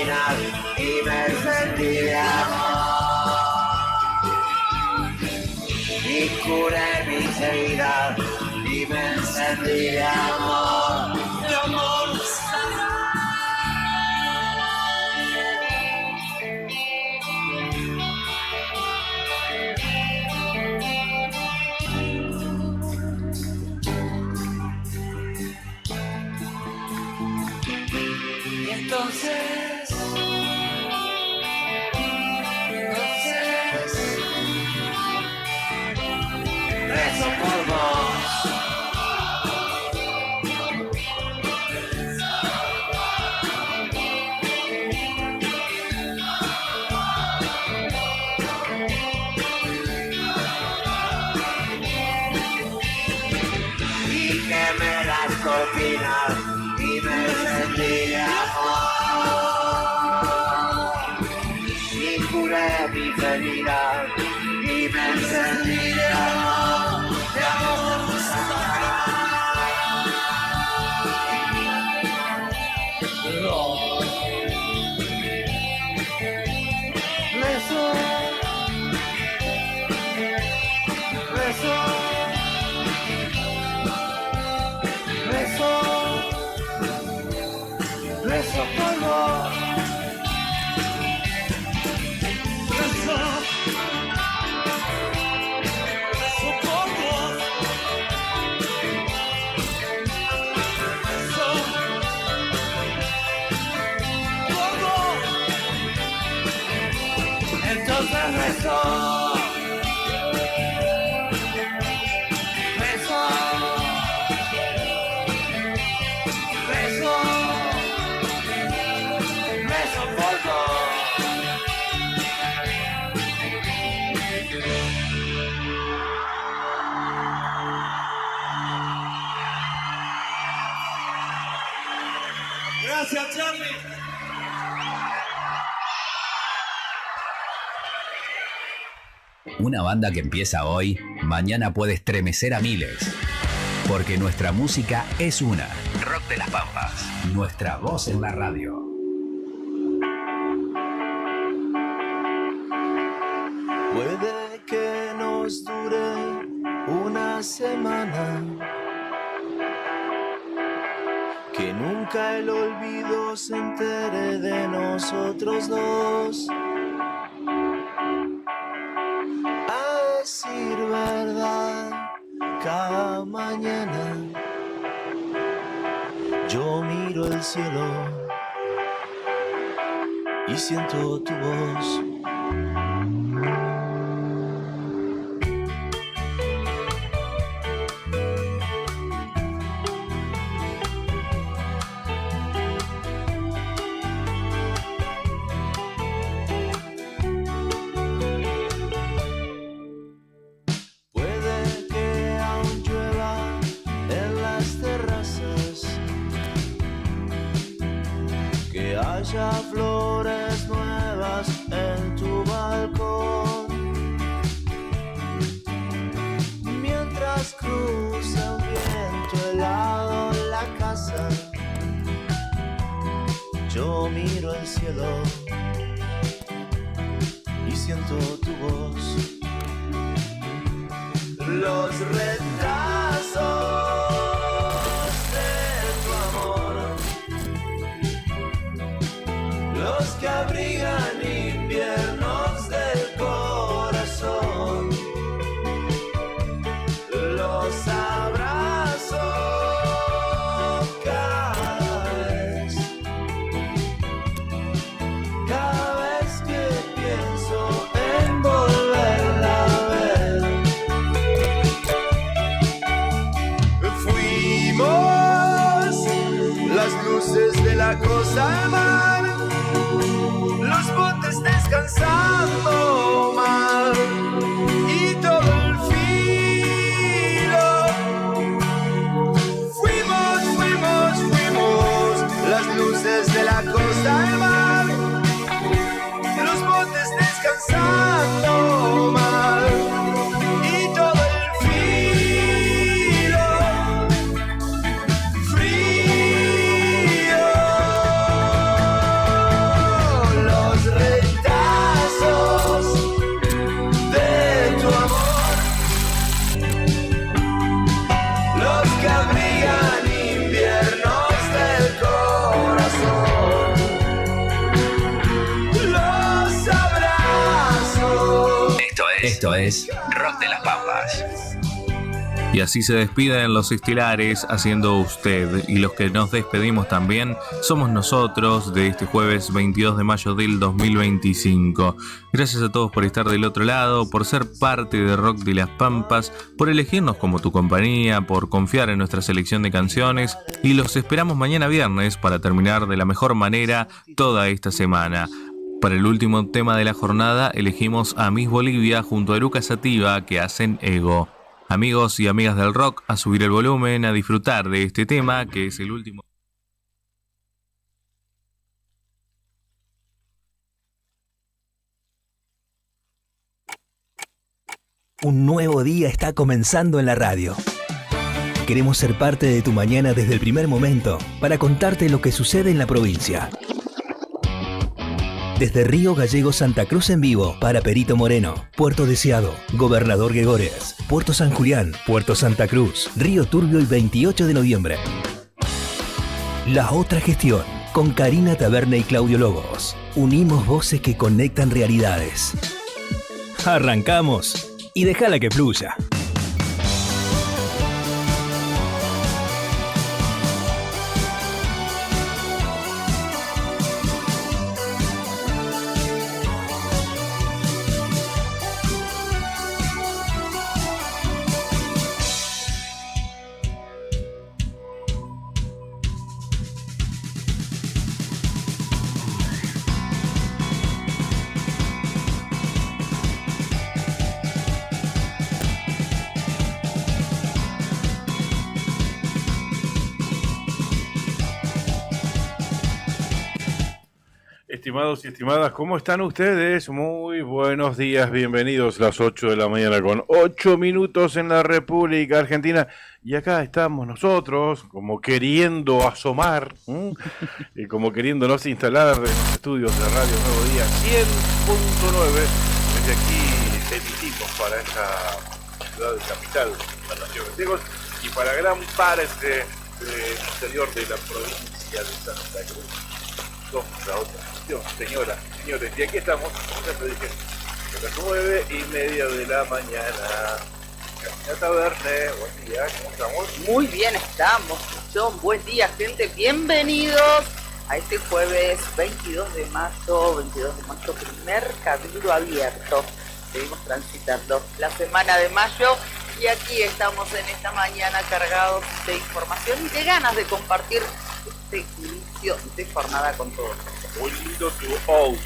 final y me encendí de amor. Y curé mis heridas y me encendí de amor. De amor. Y entonces rezo por vos. Y quemé las cortinas y me sentí de amor. Y curé mis heridas y me encendí de amor, de amor sagrado. Rezo, rezo, rezo, rezo por vos. Rezo. Entonces rezo, rezo, rezo, rezo por vos. Gracias, Charlie. Una banda que empieza hoy, mañana puede estremecer a miles. Porque nuestra música es una. Rock de las Pampas. Nuestra voz en la radio. Puede que nos dure una semana, que nunca el olvido se entere de nosotros dos. A decir verdad, cada mañana yo miro el cielo y siento tu voz. Haya flores nuevas en tu balcón, mientras cruza un viento helado la casa. Yo miro el cielo y siento tu voz. Los retazos que abrigan inviernos del corazón, los abrazo cada vez que pienso en volverla a ver. Esto es Rock de las Pampas. Y así se despiden los estilares haciendo usted, y los que nos despedimos también somos nosotros de este jueves 22 de mayo del 2025. Gracias a todos por estar del otro lado, por ser parte de Rock de las Pampas, por elegirnos como tu compañía, por confiar en nuestra selección de canciones, y los esperamos mañana viernes para terminar de la mejor manera toda esta semana. Para el último tema de la jornada elegimos a Miss Bolivia junto a Eruca Sativa, que hacen Ego. Amigos y amigas del rock, a subir el volumen, a disfrutar de este tema, que es el último. Un nuevo día está comenzando en la radio. Queremos ser parte de tu mañana desde el primer momento para contarte lo que sucede en la provincia. Desde Río Gallegos Santa Cruz en vivo para Perito Moreno, Puerto Deseado, Gobernador Gregores, Puerto San Julián, Puerto Santa Cruz, Río Turbio y 28 de noviembre. La otra gestión, con Karina Taberna y Claudio Lobos. Unimos voces que conectan realidades. Arrancamos y déjala que fluya. Estimados y estimadas, ¿cómo están ustedes? Muy buenos días, bienvenidos a las 8 de la mañana con 8 minutos en la República Argentina. Y acá estamos nosotros, como queriendo asomar, y como queriéndonos instalar en los estudios de Radio Nuevo Día 100.9. Desde aquí emitimos para esta ciudad capital de la Nación de Tegos y para gran parte del interior de la provincia de Santa Cruz. La otra gestión, señoras, señores, y aquí estamos, como ya te dije, a las 9:30 de la mañana. Karina Taberne, buen día, ¿cómo estamos? Muy bien estamos, John, buen día, gente, bienvenidos a este jueves 22 de mayo, primer cabildo abierto. Seguimos transitando la semana de mayo y aquí estamos en esta mañana cargados de información y de ganas de compartir este inicio de jornada con todos. Muy lindo tu out.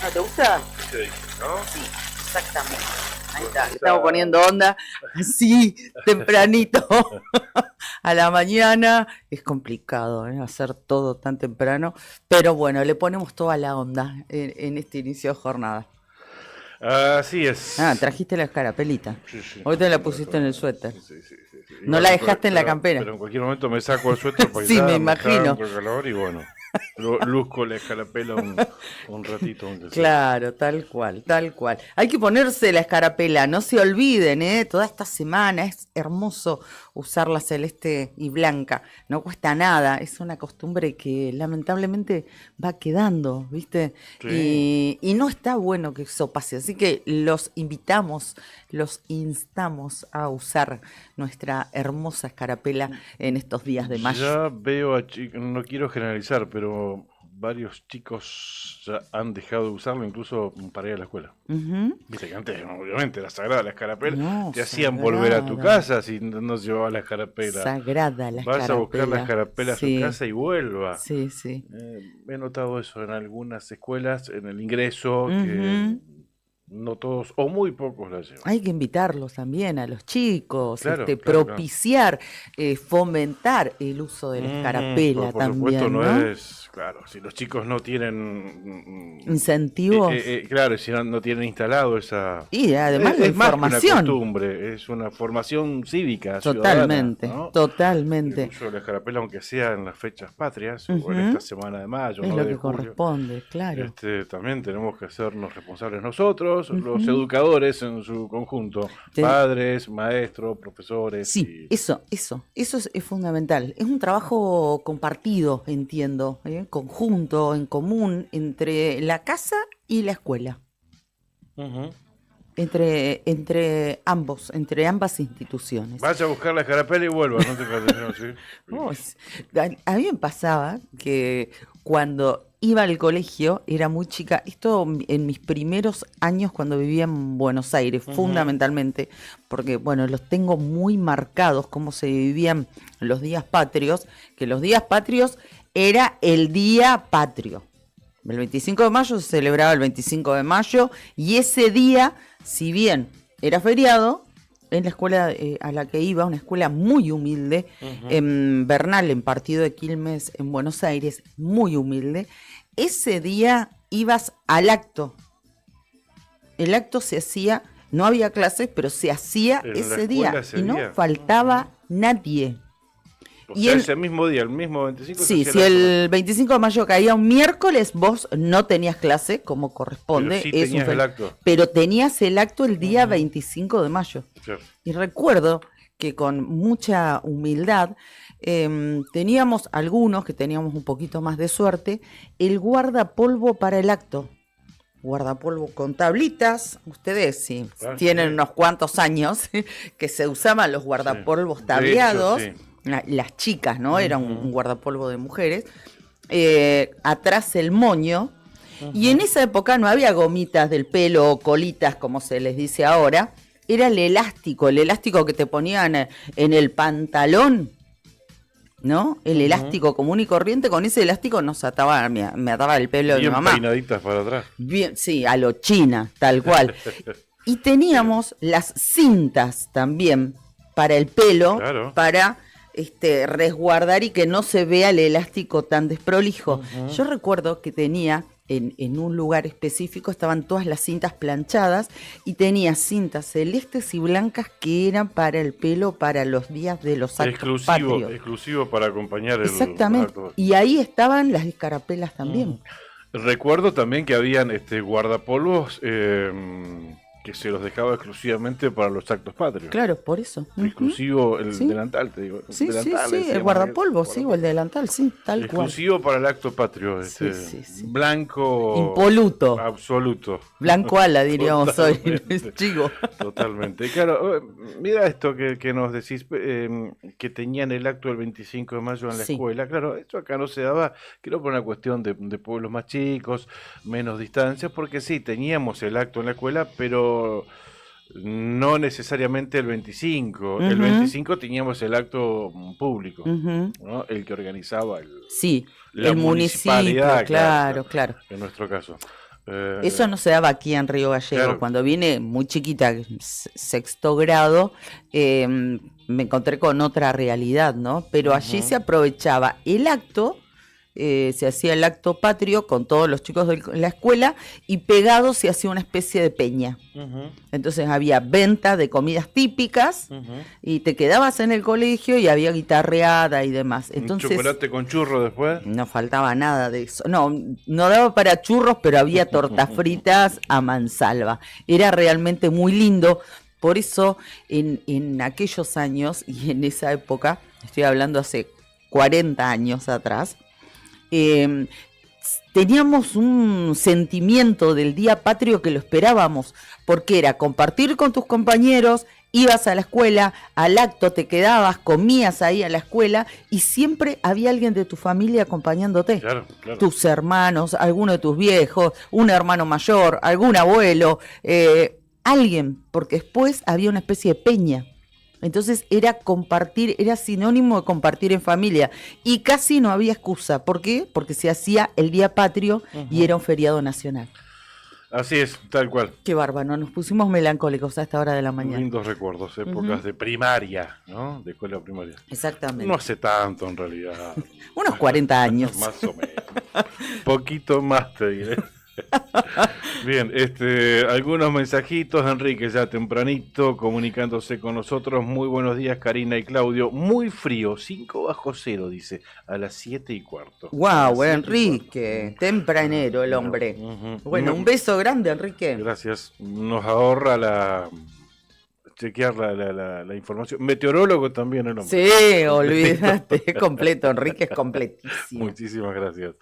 ¿No te gusta? ¿Qué dice, no? Sí, exactamente. Ahí está, le estamos poniendo onda así, tempranito, a la mañana. Es complicado, hacer todo tan temprano, pero bueno, le ponemos toda la onda en este inicio de jornada. Así es. Trajiste la escarapelita. Sí. Hoy te la pusiste en el suéter. Sí. No la dejaste en la campera. Pero en cualquier momento me saco el suéter porque sí, me imagino. Calor y bueno, luzco la escarapela un ratito. Claro, tal cual. Hay que ponerse la escarapela, no se olviden, toda esta semana es hermoso usar la celeste y blanca, no cuesta nada, es una costumbre que lamentablemente va quedando, ¿viste? Sí. Y no está bueno que eso pase, así que los instamos a usar nuestra hermosa escarapela en estos días de mayo. Ya veo no quiero generalizar, pero varios chicos ya han dejado de usarlo incluso para ir a la escuela. Viste que antes, obviamente, era sagrada la escarapela. Te hacían volver a tu casa si no llevabas la escarapela. Sagrada la escarapela. Vas a buscar la escarapela a su casa y vuelva. Sí. He notado eso en algunas escuelas, en el ingreso, que no todos o muy pocos la llevan. Hay que invitarlos también a los chicos, claro, propiciar, fomentar el uso de la escarapela por también. Supuesto, ¿no? Es, claro, si los chicos no tienen incentivos. Claro, si no tienen instalado esa. Y además la información. Más que una costumbre, es una formación cívica. Totalmente, ciudadana, ¿no? totalmente. El uso de la escarapela, aunque sea en las fechas patrias, o en esta semana de mayo, es ¿no? lo de que julio, corresponde, claro. También tenemos que hacernos responsables nosotros, los educadores en su conjunto, padres, maestros, profesores. Sí, eso es fundamental. Es un trabajo compartido, entiendo, conjunto, en común, entre la casa y la escuela. Entre ambas instituciones. Vaya a buscar la escarapela y vuelva, no te cases, ¿sí? Oh, a mí me pasaba que cuando iba al colegio, era muy chica, esto en mis primeros años cuando vivía en Buenos Aires, fundamentalmente, porque bueno, los tengo muy marcados cómo se vivían los días patrios, que los días patrios era el día patrio. El 25 de mayo se celebraba el 25 de mayo y ese día, si bien era feriado, en la escuela a la que iba, una escuela muy humilde, en Bernal, en Partido de Quilmes, en Buenos Aires, muy humilde, ese día ibas al acto. El acto se hacía, no había clases, pero se hacía ese día y no faltaba nadie. O sea, ese mismo día, el mismo 25. Sí, si el 25 de mayo caía un miércoles, vos no tenías clase como corresponde. Pero sí tenías el acto. Pero tenías el acto el día 25 de mayo. Claro. Y recuerdo que con mucha humildad teníamos algunos, que teníamos un poquito más de suerte, el guardapolvo para el acto. Guardapolvo con tablitas, ustedes sí tienen unos cuantos años que se usaban los guardapolvos tableados. De hecho, sí. Las chicas, ¿no? Era un guardapolvo de mujeres. Atrás el moño. Y en esa época no había gomitas del pelo o colitas, como se les dice ahora. Era el elástico que te ponían en el pantalón, ¿no? El elástico común y corriente. Con ese elástico nos ataba, me ataba el pelo de mi mamá. Bien peinaditas para atrás. Bien, sí, a lo china, tal cual. Y teníamos las cintas también para el pelo, para resguardar y que no se vea el elástico tan desprolijo. Yo recuerdo que tenía en un lugar específico, estaban todas las cintas planchadas y tenía cintas celestes y blancas que eran para el pelo para los días de los actos patrios. Exclusivo para acompañar el Exactamente. acto. Y ahí estaban las escarapelas también. Recuerdo también que habían guardapolvos que se los dejaba exclusivamente para los actos patrios. Claro, por eso. Exclusivo el delantal, te digo. Sí, el guardapolvo, sí, o el delantal, sí, tal cual. Exclusivo para el acto patrio, blanco. Impoluto. Absoluto. Blanco ala, diríamos hoy, chico. Totalmente. Claro, mira esto que nos decís, que tenían el acto el 25 de mayo en la escuela. Claro, esto acá no se daba, creo por una cuestión de pueblos más chicos, menos distancias, porque sí, teníamos el acto en la escuela, pero no necesariamente el 25. El 25 teníamos el acto público, ¿no? El que organizaba el municipio, claro. En nuestro caso. Eso no se daba aquí en Río Gallegos. Claro. Cuando vine muy chiquita, sexto grado, me encontré con otra realidad, ¿no? Pero allí se aprovechaba el acto. Se hacía el acto patrio con todos los chicos de la escuela y pegado se hacía una especie de peña. Entonces había venta de comidas típicas y te quedabas en el colegio y había guitarreada y demás. Entonces, ¿un chocolate con churro después? No faltaba nada de eso. No daba para churros, pero había tortas fritas a mansalva. Era realmente muy lindo. Por eso en aquellos años y en esa época, estoy hablando hace 40 años atrás, teníamos un sentimiento del día patrio que lo esperábamos, porque era compartir con tus compañeros, ibas a la escuela, al acto te quedabas, comías ahí a la escuela y siempre había alguien de tu familia acompañándote. Claro. Tus hermanos, alguno de tus viejos, un hermano mayor, algún abuelo, alguien, porque después había una especie de peña. Entonces era compartir, era sinónimo de compartir en familia y casi no había excusa. ¿Por qué? Porque se hacía el día patrio y era un feriado nacional. Así es, tal cual. Qué bárbaro, nos pusimos melancólicos a esta hora de la mañana. Lindos recuerdos, épocas de primaria, ¿no? De escuela primaria. Exactamente. No hace tanto en realidad. Unos 40 años. Más o menos. Poquito más te diré. Bien, algunos mensajitos, Enrique ya tempranito comunicándose con nosotros. Muy buenos días, Karina y Claudio. Muy frío, 5°, dice, a las 7:15. Wow, Enrique, tempranero el hombre. Bueno, un beso grande, Enrique. Gracias, nos ahorra chequear la información. Meteorólogo también el hombre. Sí, olvídate, completo, Enrique es completísimo. Muchísimas gracias.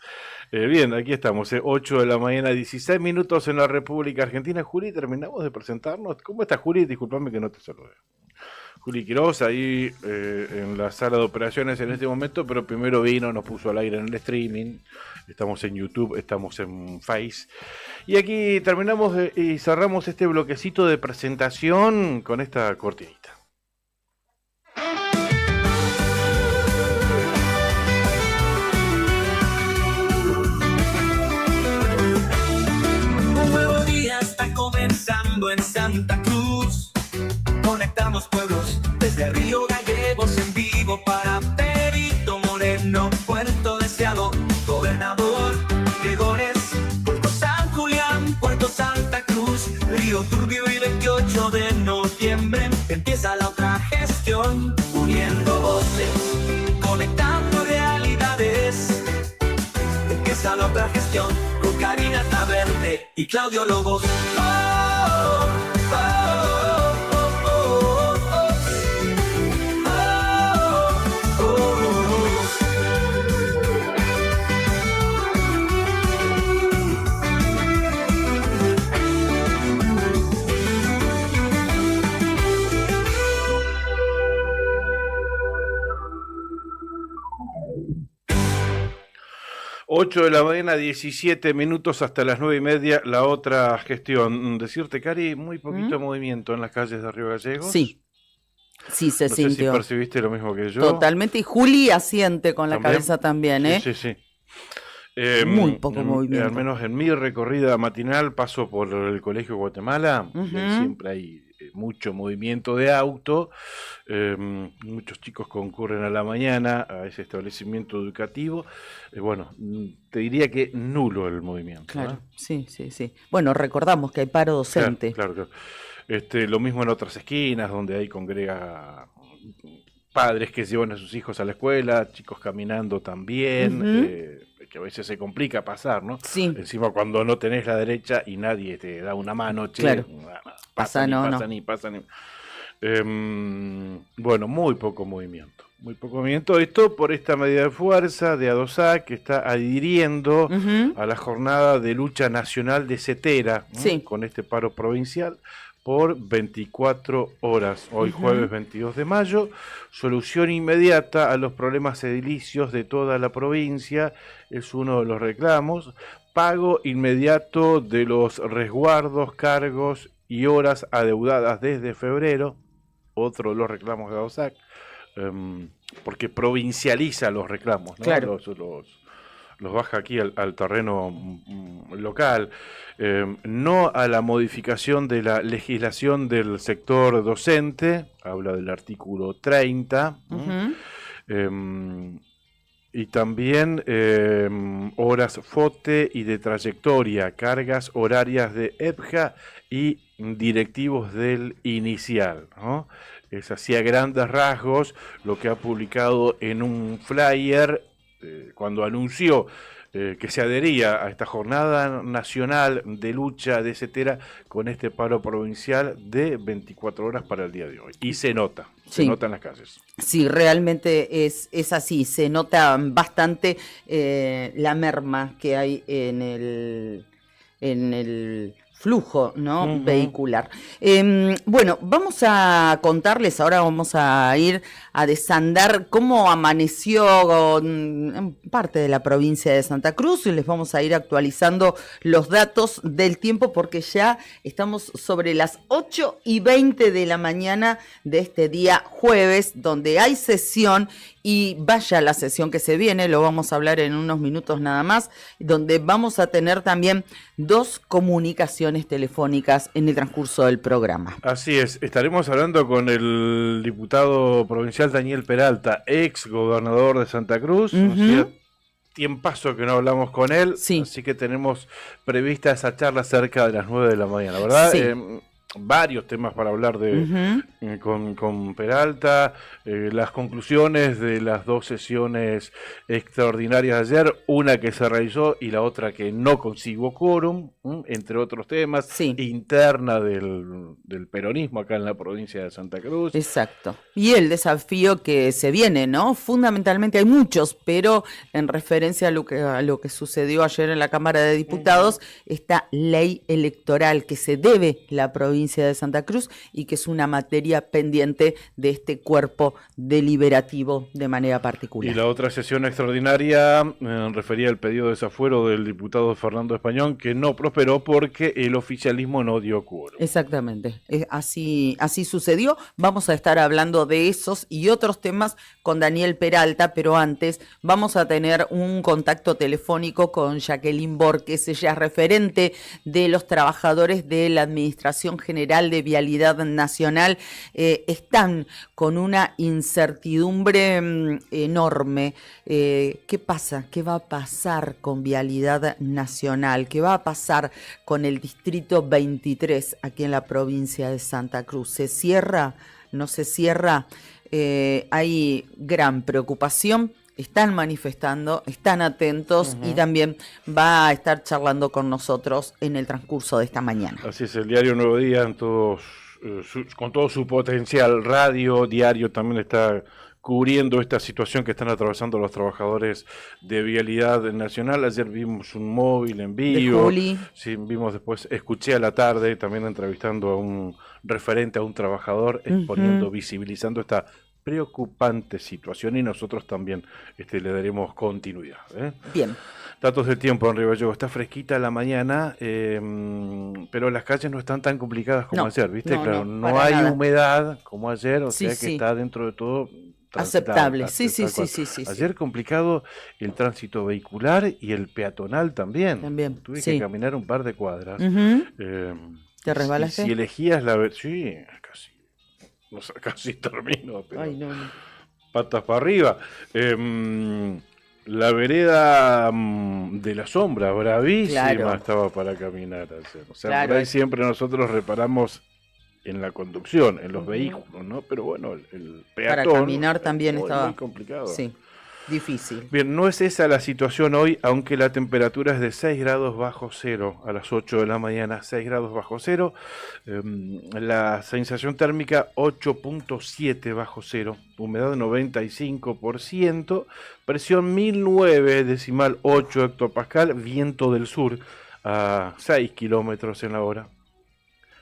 Bien, aquí estamos, 8 de la mañana, 16 minutos en la República Argentina. Juli, terminamos de presentarnos. ¿Cómo estás, Juli? Disculpame que no te saludé. Juli Quiroz, ahí en la sala de operaciones en este momento, pero primero vino, nos puso al aire en el streaming. Estamos en YouTube, estamos en Face. Y aquí terminamos y cerramos este bloquecito de presentación con esta cortinita. Un nuevo día está comenzando en Santa Cruz. Conectamos pueblos desde Río Gallegos en vivo para Perito Moreno, Puerto Deseado, Gobernador Gregores, Puerto San Julián, Puerto Santa Cruz, Río Turbio y 28 de noviembre empieza la otra gestión, uniendo voces, conectando realidades. Empieza la otra gestión con Karina Taverne y Claudio Lobos. ¡Oh! Ocho de la mañana, 17 minutos hasta las 9:30, la otra gestión. Decirte, Cari, muy poquito movimiento en las calles de Río Gallegos. Sí, sí se no sintió. sé si percibiste lo mismo que yo. Totalmente, y Juli asiente con la ¿También? cabeza también, ¿eh? Sí, sí, sí. Muy poco movimiento. Al menos en mi recorrida matinal paso por el Colegio Guatemala, y ahí siempre hay mucho movimiento de auto, muchos chicos concurren a la mañana a ese establecimiento educativo, bueno, te diría que nulo el movimiento. Claro, sí, sí, sí. Bueno, recordamos que hay paro docente. Claro, claro. Lo mismo en otras esquinas donde hay congrega padres que llevan a sus hijos a la escuela, chicos caminando también, que a veces se complica pasar, ¿no? Sí. Encima cuando no tenés la derecha y nadie te da una mano, che, Claro. pasa no. ni. Bueno, muy poco movimiento. Muy poco movimiento. Esto por esta medida de fuerza de ADOSAC que está adhiriendo a la jornada de lucha nacional de Cetera, ¿no? Sí. Con este paro provincial por 24 horas. Hoy jueves 22 de mayo, solución inmediata a los problemas edilicios de toda la provincia, es uno de los reclamos. Pago inmediato de los resguardos, cargos y horas adeudadas desde febrero, otro de los reclamos de ADOSAC, porque provincializa los reclamos, ¿no? Claro. Los baja aquí al terreno local, no a la modificación de la legislación del sector docente, habla del artículo 30, y también horas FOTE y de trayectoria, cargas horarias de EPJA y directivos del inicial, ¿no? Es así a grandes rasgos lo que ha publicado en un flyer cuando anunció que se adhería a esta jornada nacional de lucha de Cetera con este paro provincial de 24 horas para el día de hoy. Y se nota en las calles. Sí, realmente es así, se nota bastante la merma que hay en el flujo, ¿no? Vehicular. Bueno, vamos a contarles, ahora vamos a ir a desandar cómo amaneció en parte de la provincia de Santa Cruz y les vamos a ir actualizando los datos del tiempo porque ya estamos sobre las 8:20 de la mañana de este día jueves, donde hay sesión y vaya la sesión que se viene, lo vamos a hablar en unos minutos nada más, donde vamos a tener también 2 comunicaciones telefónicas en el transcurso del programa. Así es, estaremos hablando con el diputado provincial Daniel Peralta, ex gobernador de Santa Cruz. Hacía tiempazo que no hablamos con él, así que tenemos prevista esa charla cerca de las 9 de la mañana, ¿verdad? Sí. varios temas para hablar con Peralta, las conclusiones de las dos sesiones extraordinarias de ayer, una que se realizó y la otra que no consiguió quórum, entre otros temas, Sí. interna del peronismo acá en la provincia de Santa Cruz. Exacto. Y el desafío que se viene, ¿no? Fundamentalmente hay muchos, pero en referencia a lo que sucedió ayer en la Cámara de Diputados, esta ley electoral que se debe la provincia de Santa Cruz y que es una materia pendiente de este cuerpo deliberativo de manera particular. Y la otra sesión extraordinaria refería al pedido de desafuero del diputado Fernando Españón, que no prosperó porque el oficialismo no dio quórum. Exactamente, así sucedió. Vamos a estar hablando de esos y otros temas con Daniel Peralta, pero antes vamos a tener un contacto telefónico con Jacqueline Borges. Ella es referente de los trabajadores de la Administración General de Vialidad Nacional. Están con una incertidumbre enorme. ¿Qué pasa? ¿Qué va a pasar con Vialidad Nacional? ¿Qué va a pasar con el Distrito 23 aquí en la provincia de Santa Cruz? ¿Se cierra? ¿No se cierra? Hay gran preocupación. Están manifestando, están atentos y también va a estar charlando con nosotros en el transcurso de esta mañana. Así es, el diario Nuevo Día con todo su potencial, radio, diario, también está cubriendo esta situación que están atravesando los trabajadores de Vialidad Nacional. Ayer vimos un móvil en vivo, sí, vimos después, escuché a la tarde también entrevistando a un referente, a un trabajador, exponiendo, visibilizando esta preocupante situación y nosotros también le daremos continuidad. Bien. Datos del tiempo en Río Gallegos. Está fresquita la mañana, pero las calles no están tan complicadas como ayer, ¿viste? Claro, no hay humedad como ayer, o sea que está dentro de todo aceptable. Sí. Ayer complicado el tránsito vehicular y el peatonal también. Tuve que caminar un par de cuadras. ¿Te resbalaste? Si elegías la sí, casi termino, pero patas para arriba. La vereda de la Sombra, bravísima, estaba para caminar ayer. O sea, por ahí siempre nosotros reparamos en la conducción, en los vehículos, ¿no? Pero bueno, el peatón... Para caminar también estaba... muy complicado. Sí, difícil. Bien, no es esa la situación hoy, aunque la temperatura es de 6 grados bajo cero a las 8 de la mañana, 6 grados bajo cero. La sensación térmica 8.7 bajo cero, humedad 95%, presión 1009,8 hectopascal, viento del sur a 6 kilómetros en la hora.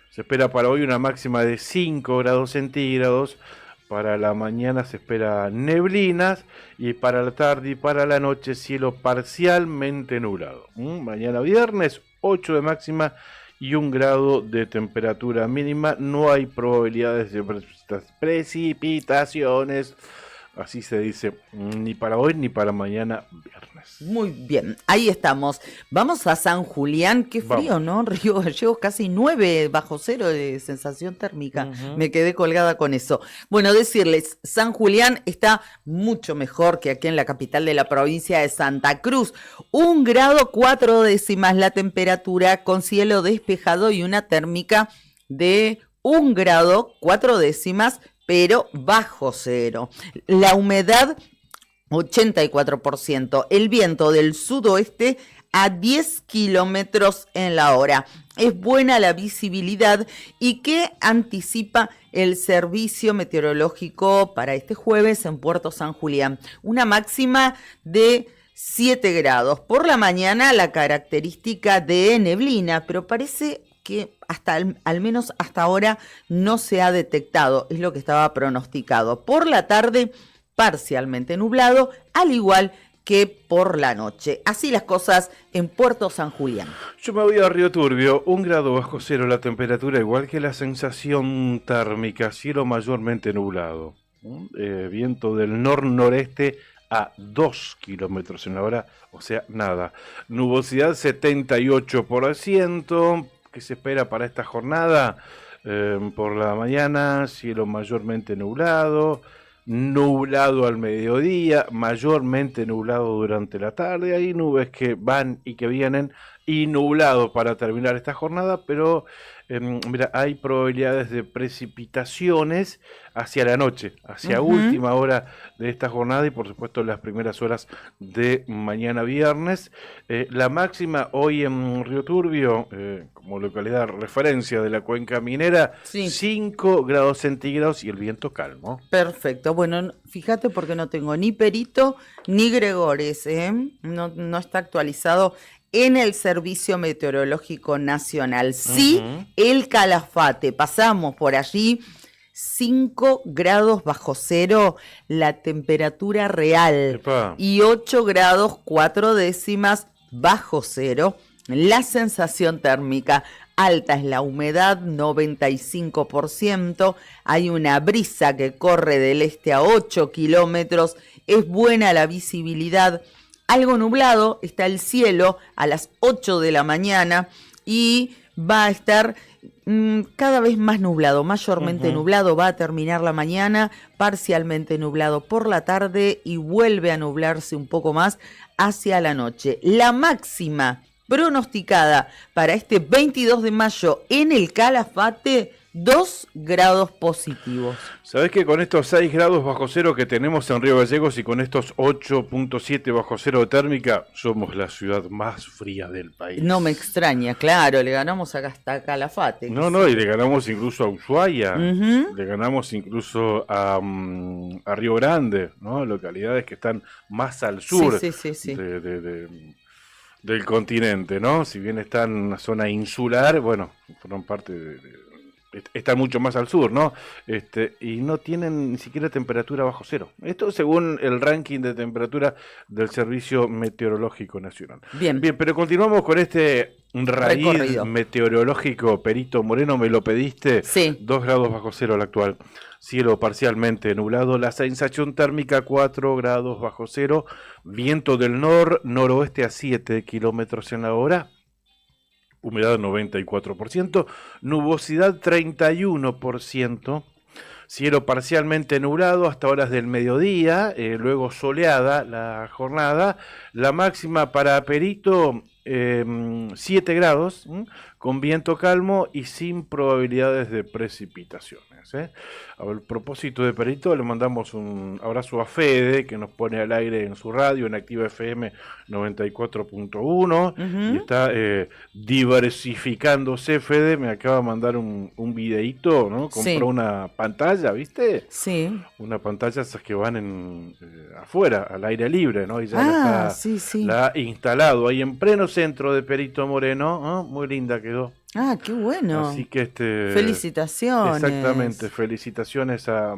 Se espera para hoy una máxima de 5 grados centígrados. Para la mañana se espera neblinas y para la tarde y para la noche cielo parcialmente nublado. Mañana viernes 8 de máxima y 1 grado de temperatura mínima. No hay probabilidades de precipitaciones, así se dice, ni para hoy ni para mañana viernes. Muy bien, ahí estamos. Vamos a San Julián, qué frío, ¿no? Río Gallegos casi 9 bajo cero de sensación térmica. Me quedé colgada con eso. Bueno, decirles, San Julián está mucho mejor que aquí en la capital de la provincia de Santa Cruz. 1 grado 4 décimas la temperatura, con cielo despejado y una térmica de 1 grado 4 décimas, pero bajo cero. La humedad 84%, el viento del sudoeste a 10 kilómetros en la hora. Es buena la visibilidad y que anticipa el servicio meteorológico para este jueves en Puerto San Julián. Una máxima de 7 grados. Por la mañana la característica de neblina, pero parece que al menos hasta ahora no se ha detectado, es lo que estaba pronosticado. Por la tarde parcialmente nublado, al igual que por la noche. Así las cosas en Puerto San Julián. Yo me voy a Río Turbio, 1 grado bajo cero la temperatura, igual que la sensación térmica, cielo mayormente nublado. Viento del nor-noreste a 2 kilómetros en la hora, o sea, nada. Nubosidad 78%, ¿qué se espera para esta jornada? Por la mañana, cielo mayormente nublado al mediodía, mayormente nublado durante la tarde, hay nubes que van y que vienen y nublado para terminar esta jornada, pero mira, hay probabilidades de precipitaciones hacia la noche, hacia última hora de esta jornada y por supuesto las primeras horas de mañana viernes. La máxima hoy en Río Turbio, como localidad referencia de la cuenca minera, Sí. 5 grados centígrados y el viento calmo. Perfecto. Bueno, fíjate porque no tengo ni Perito ni Gregores, ¿eh? No está actualizado en el Servicio Meteorológico Nacional. Sí, el Calafate. Pasamos por allí 5 grados bajo cero la temperatura real. Epa. Y 8 grados 4 décimas bajo cero la sensación térmica. Alta es la humedad, 95%. Hay una brisa que corre del este a 8 kilómetros. Es buena la visibilidad. Algo nublado está el cielo a las 8 de la mañana y va a estar cada vez más nublado, mayormente nublado. Va a terminar la mañana, parcialmente nublado por la tarde y vuelve a nublarse un poco más hacia la noche. La máxima pronosticada para este 22 de mayo en el Calafate, 2 grados positivos. ¿Sabés que con estos 6 grados bajo cero que tenemos en Río Gallegos y con estos 8.7 bajo cero de térmica, somos la ciudad más fría del país? No me extraña, claro, le ganamos acá hasta Calafate. No, y le ganamos incluso a Ushuaia, Ujú. le ganamos incluso a Río Grande, ¿no? Localidades que están más al sur Sí. del continente, ¿no? Si bien están en una zona insular, bueno, forman parte están mucho más al sur, ¿no? Y no tienen ni siquiera temperatura bajo cero. Esto según el ranking de temperatura del Servicio Meteorológico Nacional. Bien. Bien, pero continuamos con este raíz Recorrido. meteorológico. Perito Moreno, me lo pediste. Sí. 2 grados bajo cero el actual. Cielo parcialmente nublado. La sensación térmica 4 grados bajo cero. Viento del noroeste a 7 kilómetros en la hora. Humedad 94%, nubosidad 31%, cielo parcialmente nublado hasta horas del mediodía, luego soleada la jornada, la máxima para Perito 7 grados, con viento calmo y sin probabilidades de precipitaciones. A propósito de Perito, le mandamos un abrazo a Fede, que nos pone al aire en su radio, en Activa FM 94.1, y está diversificándose. Fede me acaba de mandar un videíto, ¿no? Compró Sí. una pantalla, ¿viste? Sí. Una pantalla esas que van afuera, al aire libre, ¿no? Y ya Sí. la ha instalado ahí en pleno centro de Perito Moreno, ¿no? Muy linda quedó. Ah, qué bueno. Así que Felicitaciones. Exactamente, felicitaciones a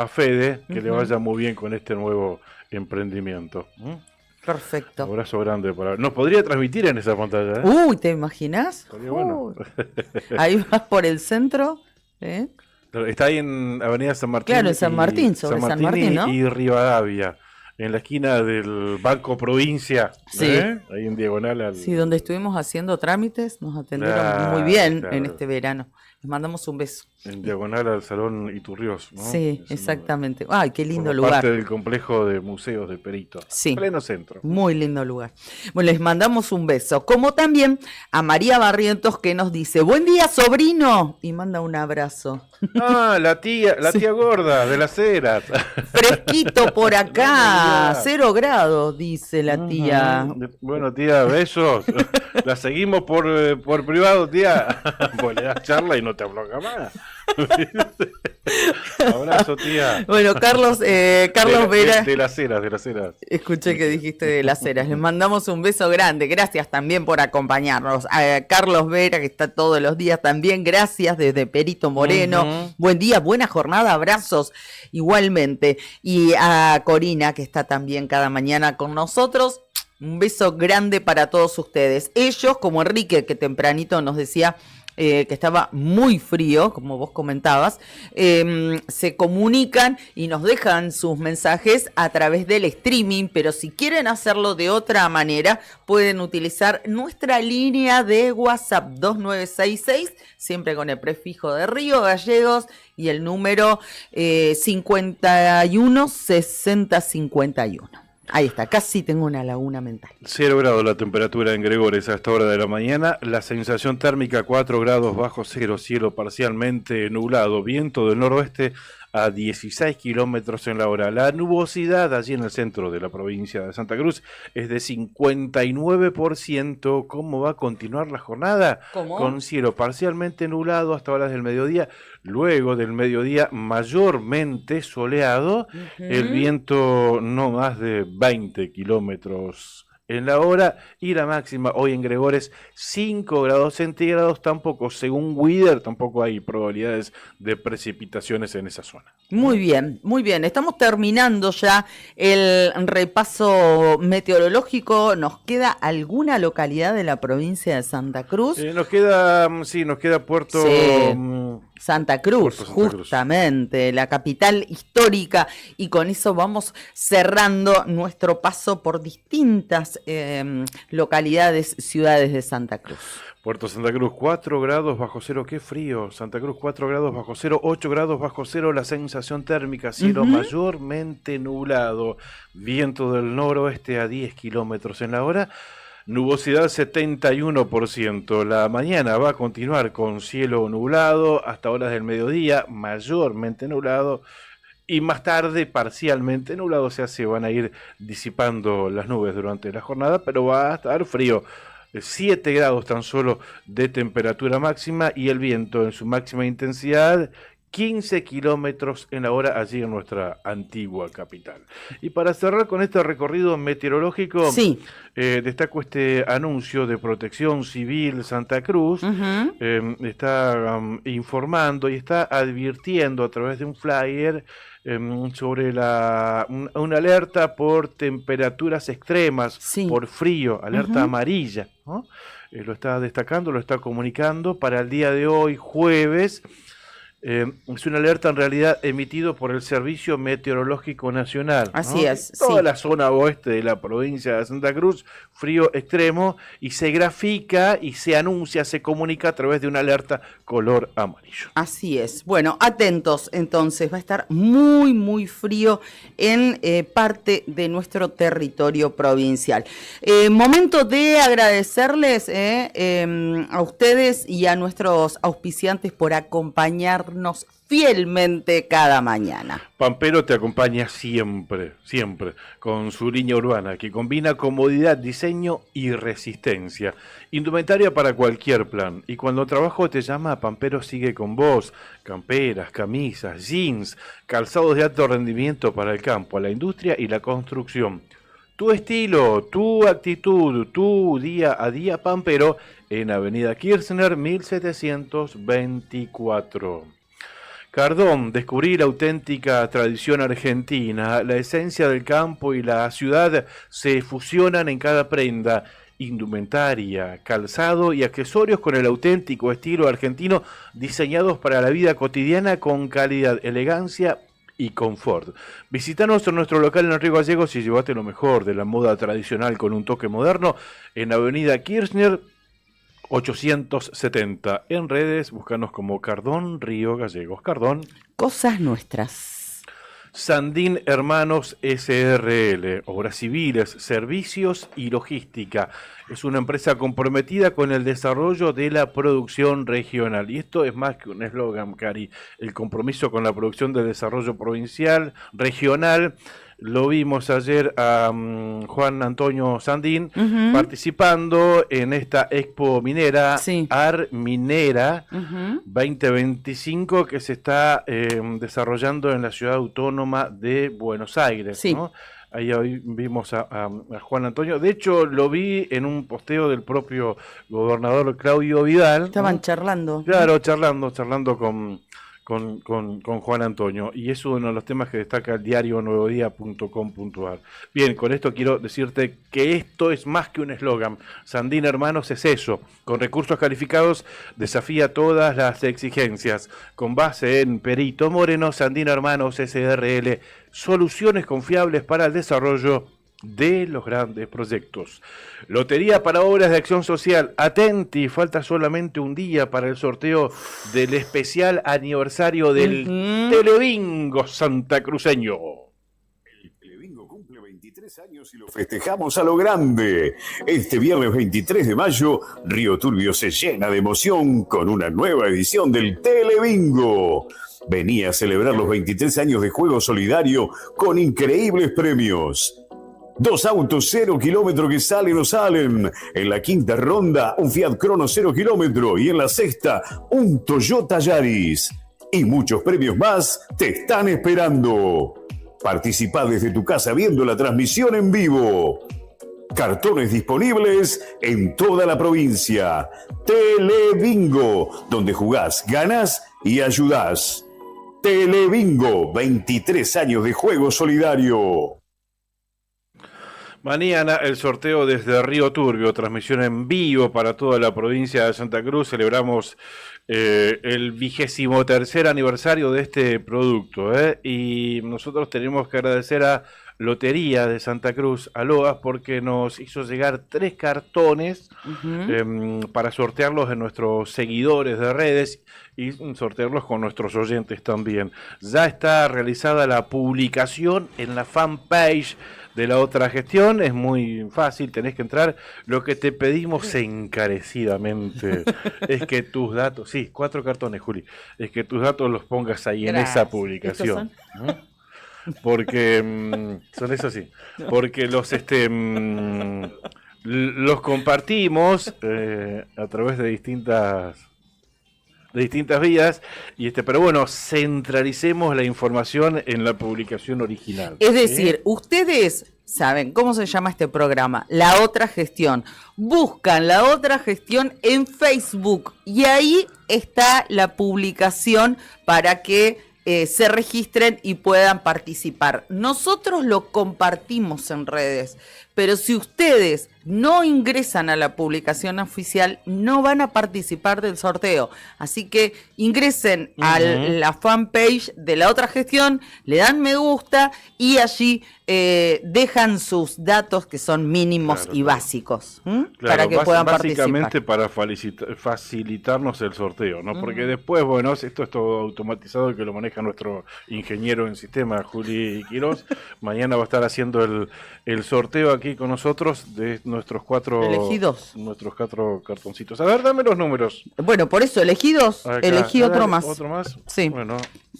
Fede, que le vaya muy bien con este nuevo emprendimiento. Perfecto. Un abrazo grande para... Nos podría transmitir en esa pantalla, ¿eh? Uy, ¿te imaginas? Estaría bueno. Uy. Ahí vas por el centro, ¿eh? Está ahí en Avenida San Martín. Claro, en San Martín, sobre San Martín, ¿no? y Rivadavia, en la esquina del Banco Provincia. Sí. Ahí en diagonal al... Sí, donde estuvimos haciendo trámites, nos atendieron Claro, muy bien claro. en este verano. Les mandamos un beso. En diagonal al Salón Iturriós, ¿no? Sí, Es exactamente. Ay, qué lindo forma lugar. parte del complejo de museos de Perito. Sí. Pleno centro. Muy lindo lugar. Bueno, les mandamos un beso. Como también a María Barrientos, que nos dice, buen día, sobrino. Y manda un abrazo. Ah, la tía gorda de las Heras. Fresquito por acá. 0 grados, dice la tía. Bueno, tía, besos. La seguimos por privado, tía. Pues le das charla y no te hablo jamás. Abrazo, tía. Bueno, Carlos Vera. De las Heras. Escuché que dijiste de las Heras. Les mandamos un beso grande. Gracias también por acompañarnos. A Carlos Vera, que está todos los días también. Gracias desde Perito Moreno. Buen día, buena jornada. Abrazos igualmente. Y a Corina, que está también cada mañana con nosotros. Un beso grande para todos ustedes. Ellos, como Enrique, que tempranito nos decía que estaba muy frío, como vos comentabas, se comunican y nos dejan sus mensajes a través del streaming, pero si quieren hacerlo de otra manera, pueden utilizar nuestra línea de WhatsApp 2966, siempre con el prefijo de Río Gallegos y el número 516051. Ahí está, casi tengo una laguna mental. 0 grados la temperatura en Gregores a esta hora de la mañana, la sensación térmica 4 grados bajo cero, cielo parcialmente nublado, viento del noroeste a 16 kilómetros en la hora. La nubosidad allí en el centro de la provincia de Santa Cruz es de 59%. ¿Cómo va a continuar la jornada? ¿Cómo? Con cielo parcialmente nublado hasta horas del mediodía, luego del mediodía mayormente soleado, el viento no más de 20 kilómetros en la hora y la máxima hoy en Gregores 5 grados centígrados, tampoco, según Wider, tampoco hay probabilidades de precipitaciones en esa zona. Muy bien, muy bien. Estamos terminando ya el repaso meteorológico. ¿Nos queda alguna localidad de la provincia de Santa Cruz? Nos queda Puerto... Sí. Santa Cruz, Puerto Santa Cruz, justamente, la capital histórica, y con eso vamos cerrando nuestro paso por distintas localidades, ciudades de Santa Cruz. Puerto Santa Cruz, 4 grados bajo cero, qué frío. Santa Cruz, 4 grados bajo cero, 8 grados bajo cero, la sensación térmica, cielo mayormente nublado, viento del noroeste a 10 kilómetros en la hora. Nubosidad 71%. La mañana va a continuar con cielo nublado hasta horas del mediodía, mayormente nublado, y más tarde parcialmente nublado, o sea, se van a ir disipando las nubes durante la jornada, pero va a estar frío. 7 grados tan solo de temperatura máxima y el viento en su máxima intensidad 15 kilómetros en la hora allí en nuestra antigua capital. Y para cerrar con este recorrido meteorológico, destaco este anuncio de Protección Civil Santa Cruz. Está informando y está advirtiendo a través de un flyer sobre una alerta por temperaturas extremas, por frío, alerta amarilla, ¿no? Lo está destacando, lo está comunicando para el día de hoy, jueves. Es una alerta en realidad emitido por el Servicio Meteorológico Nacional. Así es. Toda la zona oeste de la provincia de Santa Cruz, frío extremo, y se grafica y se anuncia, se comunica a través de una alerta color amarillo. Así es. Bueno, atentos entonces, va a estar muy, muy frío en parte de nuestro territorio provincial. Momento de agradecerles a ustedes y a nuestros auspiciantes por acompañarnos fielmente cada mañana. Pampero te acompaña siempre, siempre, con su línea urbana que combina comodidad, diseño y resistencia. Indumentaria para cualquier plan. Y cuando trabajo te llama, Pampero sigue con vos. Camperas, camisas, jeans, calzados de alto rendimiento para el campo, la industria y la construcción. Tu estilo, tu actitud, tu día a día, Pampero, en Avenida Kirchner 1724. Cardón, descubrí la auténtica tradición argentina. La esencia del campo y la ciudad se fusionan en cada prenda. Indumentaria, calzado y accesorios con el auténtico estilo argentino, diseñados para la vida cotidiana con calidad, elegancia y confort. Visítanos en nuestro local en el Río Gallegos y llévate lo mejor de la moda tradicional con un toque moderno en Avenida Kirchner 870. En redes, búscanos como Cardón Río Gallegos. Cardón. Cosas nuestras. Sandín Hermanos SRL, obras civiles, servicios y logística. Es una empresa comprometida con el desarrollo de la producción regional. Y esto es más que un eslogan, Cari. El compromiso con la producción del desarrollo provincial, regional. Lo vimos ayer a Juan Antonio Sandín participando en esta Expo Minera, Arminera 2025, que se está desarrollando en la ciudad autónoma de Buenos Aires, ¿no? Ahí hoy vimos a Juan Antonio. De hecho, lo vi en un posteo del propio gobernador Claudio Vidal. Estaban charlando. Claro, charlando con Juan Antonio, y es uno de los temas que destaca el diario nuevodía.com.ar. Bien, con esto quiero decirte que esto es más que un eslogan. Sandín Hermanos es eso, con recursos calificados desafía todas las exigencias, con base en Perito Moreno. Sandín Hermanos SRL, soluciones confiables para el desarrollo de los grandes proyectos. Lotería para obras de acción social. Atenti, falta solamente un día para el sorteo del especial aniversario del Telebingo santacruceño. El Telebingo cumple 22 23 años y lo festejamos a lo grande. Este viernes 23 de mayo, Río Turbio se llena de emoción con una nueva edición del Telebingo. Vení a celebrar los 23 años de juego solidario con increíbles premios. 2 autos 0 kilómetro que salen o salen. En la quinta ronda, un Fiat Crono 0 kilómetro. Y en la sexta, un Toyota Yaris. Y muchos premios más te están esperando. Participá desde tu casa viendo la transmisión en vivo. Cartones disponibles en toda la provincia. Telebingo, donde jugás, ganás y ayudás. Telebingo, 23 años de juego solidario. Mañana el sorteo desde Río Turbio, transmisión en vivo para toda la provincia de Santa Cruz. Celebramos el 23º aniversario de este producto, y nosotros tenemos que agradecer a Lotería de Santa Cruz, a Loas, porque nos hizo llegar 3 cartones para sortearlos en nuestros seguidores de redes y sortearlos con nuestros oyentes también. Ya está realizada la publicación en la fanpage de La Otra Gestión. Es muy fácil, tenés que entrar. Lo que te pedimos encarecidamente es que tus datos, sí, 4 cartones, Juli, es que tus datos los pongas ahí. Gracias. En esa publicación. Porque son eso sí, porque los compartimos a través de distintas vías, pero bueno, centralicemos la información en la publicación original. Es decir, ustedes saben cómo se llama este programa, La Otra Gestión. Buscan La Otra Gestión en Facebook y ahí está la publicación para que se registren y puedan participar. Nosotros lo compartimos en redes, pero si ustedes no ingresan a la publicación oficial, no van a participar del sorteo. Así que ingresen a la fanpage de La Otra Gestión, le dan me gusta y allí dejan sus datos que son mínimos y básicos, para que puedan básicamente participar. para facilitarnos el sorteo, ¿no? Porque después, bueno, esto es todo automatizado que lo maneja nuestro ingeniero en sistema, Juli Quirós. Mañana va a estar haciendo el sorteo aquí con nosotros de nuestros 4 elegidos. Nuestros 4 cartoncitos. A ver, dame los números. Bueno, por eso, elegidos, elegí otro más. ¿Otro más? Sí.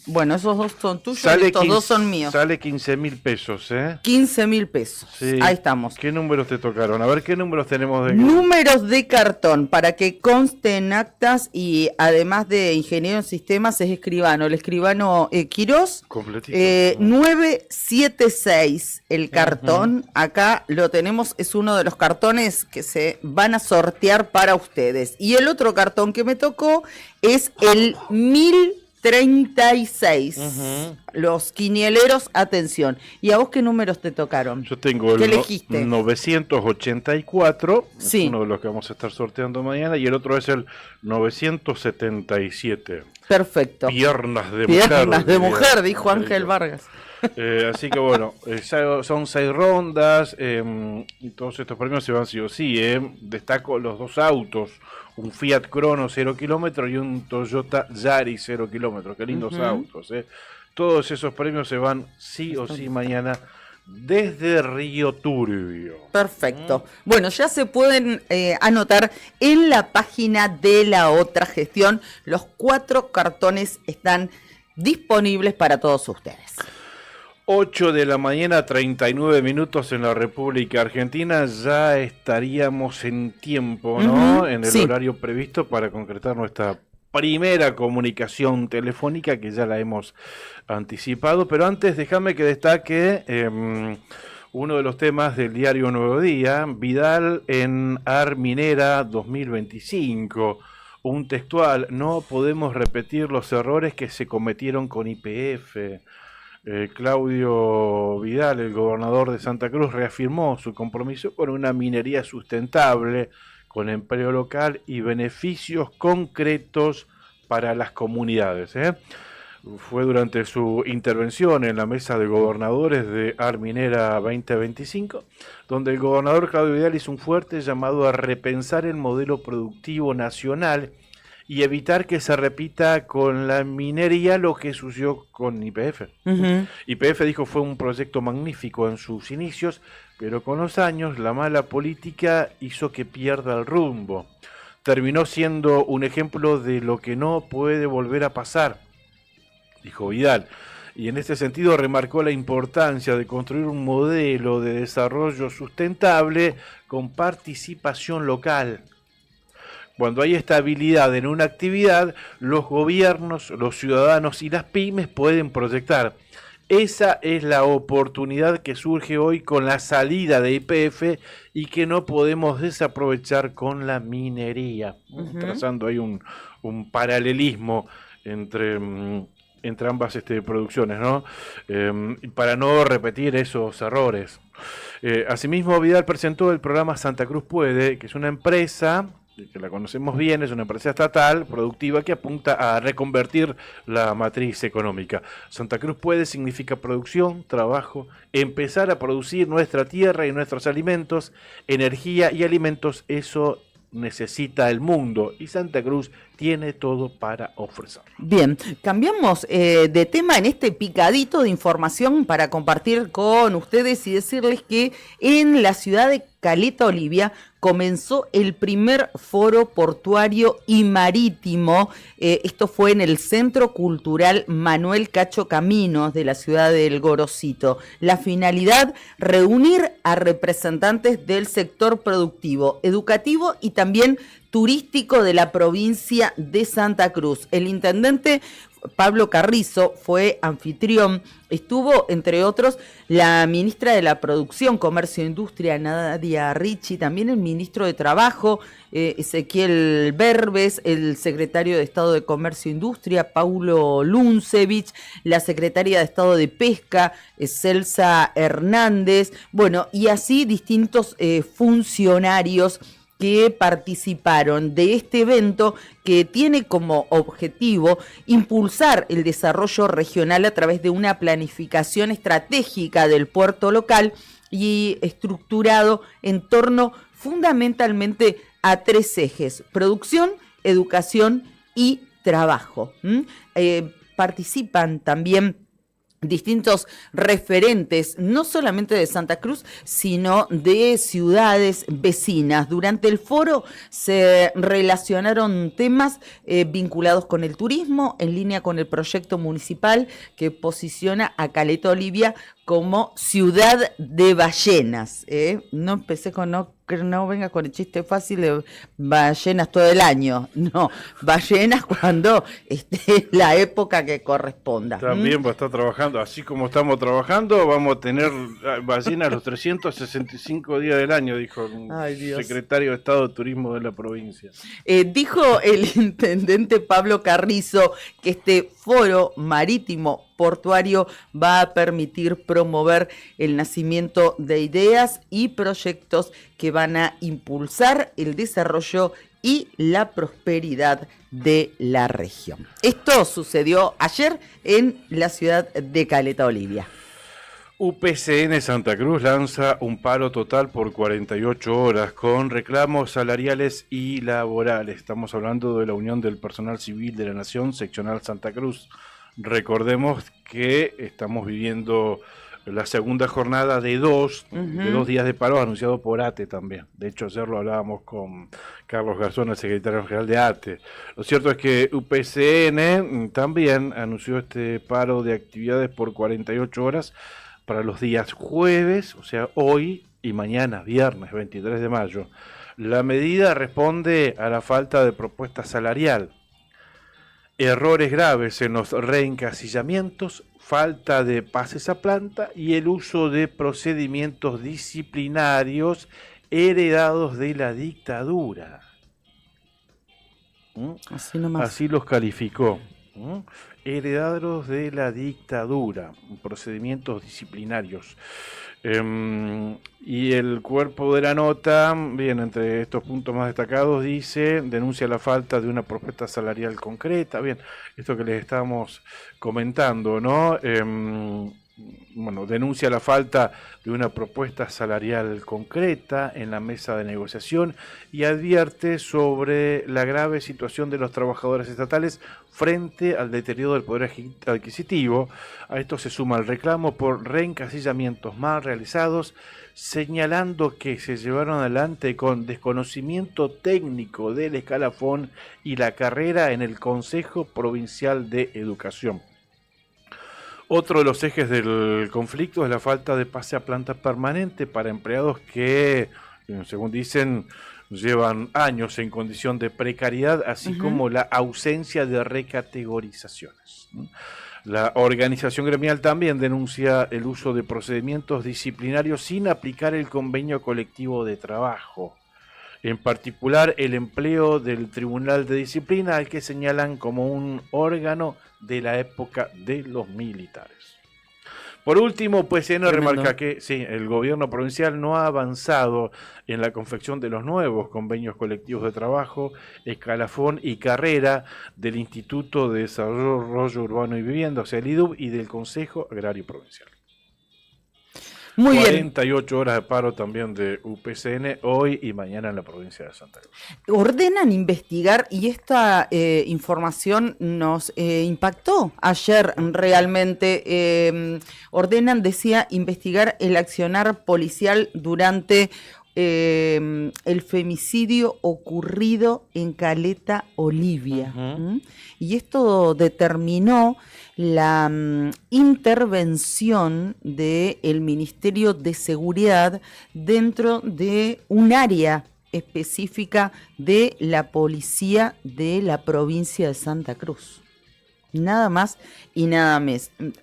Bueno, esos 2 son tuyos y estos 2 son míos. Sale 15.000 pesos, 15.000 pesos. Sí. Ahí estamos. ¿Qué números te tocaron? A ver, ¿qué números tenemos? Números de cartón, para que conste en actas, y además de ingeniero en sistemas es escribano. El escribano Quirós. Completito. 976, el cartón. Acá lo tenemos, es uno de los cartones que se van a sortear para ustedes. Y el otro cartón que me tocó es el 1036. Los quinieleros, atención. ¿Y a vos qué números te tocaron? Yo tengo el 984, sí, es uno de los que vamos a estar sorteando mañana, y el otro es el 977. Perfecto. Piernas de mujer, dijo Ángel Vargas. Así que bueno, son 6 rondas, y todos estos premios se van sí o sí. Destaco los 2 autos, un Fiat Crono 0 kilómetro y un Toyota Yaris 0 kilómetro. Qué lindos autos. Todos esos premios se van sí o sí mañana desde Río Turbio. Perfecto. Bueno, ya se pueden anotar en la página de La Otra Gestión. Los 4 cartones están disponibles para todos ustedes. 8 de la mañana, 39 minutos en la República Argentina. Ya estaríamos en tiempo, ¿no? En el horario previsto para concretar nuestra primera comunicación telefónica, que ya la hemos anticipado. Pero antes, déjame que destaque uno de los temas del diario Nuevo Día, Vidal en Arminera 2025. Un textual: no podemos repetir los errores que se cometieron con YPF. Claudio Vidal, el gobernador de Santa Cruz, reafirmó su compromiso con una minería sustentable, con empleo local y beneficios concretos para las comunidades. Fue durante su intervención en la mesa de gobernadores de Arminera 2025, donde el gobernador Claudio Vidal hizo un fuerte llamado a repensar el modelo productivo nacional y evitar que se repita con la minería lo que sucedió con YPF. YPF dijo fue un proyecto magnífico en sus inicios, pero con los años la mala política hizo que pierda el rumbo. Terminó siendo un ejemplo de lo que no puede volver a pasar, dijo Vidal. Y en este sentido remarcó la importancia de construir un modelo de desarrollo sustentable con participación local. Cuando hay estabilidad en una actividad, los gobiernos, los ciudadanos y las pymes pueden proyectar. Esa es la oportunidad que surge hoy con la salida de YPF y que no podemos desaprovechar con la minería. Trazando ahí un paralelismo entre ambas producciones, ¿no? Para no repetir esos errores. Asimismo, Vidal presentó el programa Santa Cruz Puede, que es una empresa que la conocemos bien, es una empresa estatal productiva que apunta a reconvertir la matriz económica. Santa Cruz Puede significa producción, trabajo, empezar a producir nuestra tierra y nuestros alimentos, energía y alimentos, eso necesita el mundo y Santa Cruz tiene todo para ofrecer. Bien, cambiamos de tema en este picadito de información para compartir con ustedes y decirles que en la ciudad de Caleta Olivia comenzó el primer foro portuario y marítimo. Esto fue en el Centro Cultural Manuel Cacho Caminos de la ciudad del Gorosito. La finalidad, reunir a representantes del sector productivo, educativo y también turístico de la provincia de Santa Cruz. El intendente Pablo Carrizo fue anfitrión. Estuvo, entre otros, la ministra de la Producción, Comercio e Industria, Nadia Ricci, también el ministro de Trabajo, Ezequiel Berbes, el secretario de Estado de Comercio e Industria, Paulo Luncevich, la secretaria de Estado de Pesca, Celsa Hernández, bueno, y así distintos funcionarios que participaron de este evento que tiene como objetivo impulsar el desarrollo regional a través de una planificación estratégica del puerto local y estructurado en torno fundamentalmente a 3 ejes: producción, educación y trabajo. Participan también distintos referentes, no solamente de Santa Cruz, sino de ciudades vecinas. Durante el foro se relacionaron temas vinculados con el turismo, en línea con el proyecto municipal que posiciona a Caleta Olivia como ciudad de ballenas. No empecé con no venga con el chiste fácil de ballenas todo el año. No, ballenas cuando esté la época que corresponda. También va a estar trabajando, así como estamos trabajando, vamos a tener ballenas los 365 días del año, dijo el secretario de Estado de Turismo de la provincia. Dijo el intendente Pablo Carrizo que este foro marítimo portuario va a permitir promover el nacimiento de ideas y proyectos que van a impulsar el desarrollo y la prosperidad de la región. Esto sucedió ayer en la ciudad de Caleta Olivia. UPCN Santa Cruz lanza un paro total por 48 horas con reclamos salariales y laborales. Estamos hablando de la Unión del Personal Civil de la Nación, seccional Santa Cruz. Recordemos que estamos viviendo la segunda jornada de dos días de paro anunciado por ATE también. De hecho, ayer lo hablábamos con Carlos Garzón, el secretario general de ATE. Lo cierto es que UPCN también anunció este paro de actividades por 48 horas para los días jueves, o sea, hoy y mañana, viernes 23 de mayo. La medida responde a la falta de propuesta salarial, errores graves en los reencasillamientos, falta de pases a planta y el uso de procedimientos disciplinarios heredados de la dictadura. Así los calificó. Heredados de la dictadura, procedimientos disciplinarios. Y el cuerpo de la nota, bien, entre estos puntos más destacados, dice, denuncia la falta de una propuesta salarial concreta. Bien, esto que les estábamos comentando, ¿no? denuncia la falta de una propuesta salarial concreta en la mesa de negociación y advierte sobre la grave situación de los trabajadores estatales frente al deterioro del poder adquisitivo. A esto se suma el reclamo por reencasillamientos mal realizados, señalando que se llevaron adelante con desconocimiento técnico del escalafón y la carrera en el Consejo Provincial de Educación. Otro de los ejes del conflicto es la falta de pase a planta permanente para empleados que, según dicen, llevan años en condición de precariedad, así como la ausencia de recategorizaciones. La organización gremial también denuncia el uso de procedimientos disciplinarios sin aplicar el convenio colectivo de trabajo. En particular, el empleo del Tribunal de Disciplina, al que señalan como un órgano de la época de los militares. Por último, PCN remarca que sí, el gobierno provincial no ha avanzado en la confección de los nuevos convenios colectivos de trabajo, escalafón y carrera del Instituto de Desarrollo Urbano y Vivienda, o sea, el IDUB, y del Consejo Agrario Provincial. Muy 48 bien. horas de paro también de UPCN hoy y mañana en la provincia de Santa Cruz. Ordenan investigar, y esta información nos impactó ayer realmente. Ordenan, decía, investigar el accionar policial durante el femicidio ocurrido en Caleta Olivia. Y esto determinó la intervención del Ministerio de Seguridad dentro de un área específica de la policía de la provincia de Santa Cruz. Nada más y nada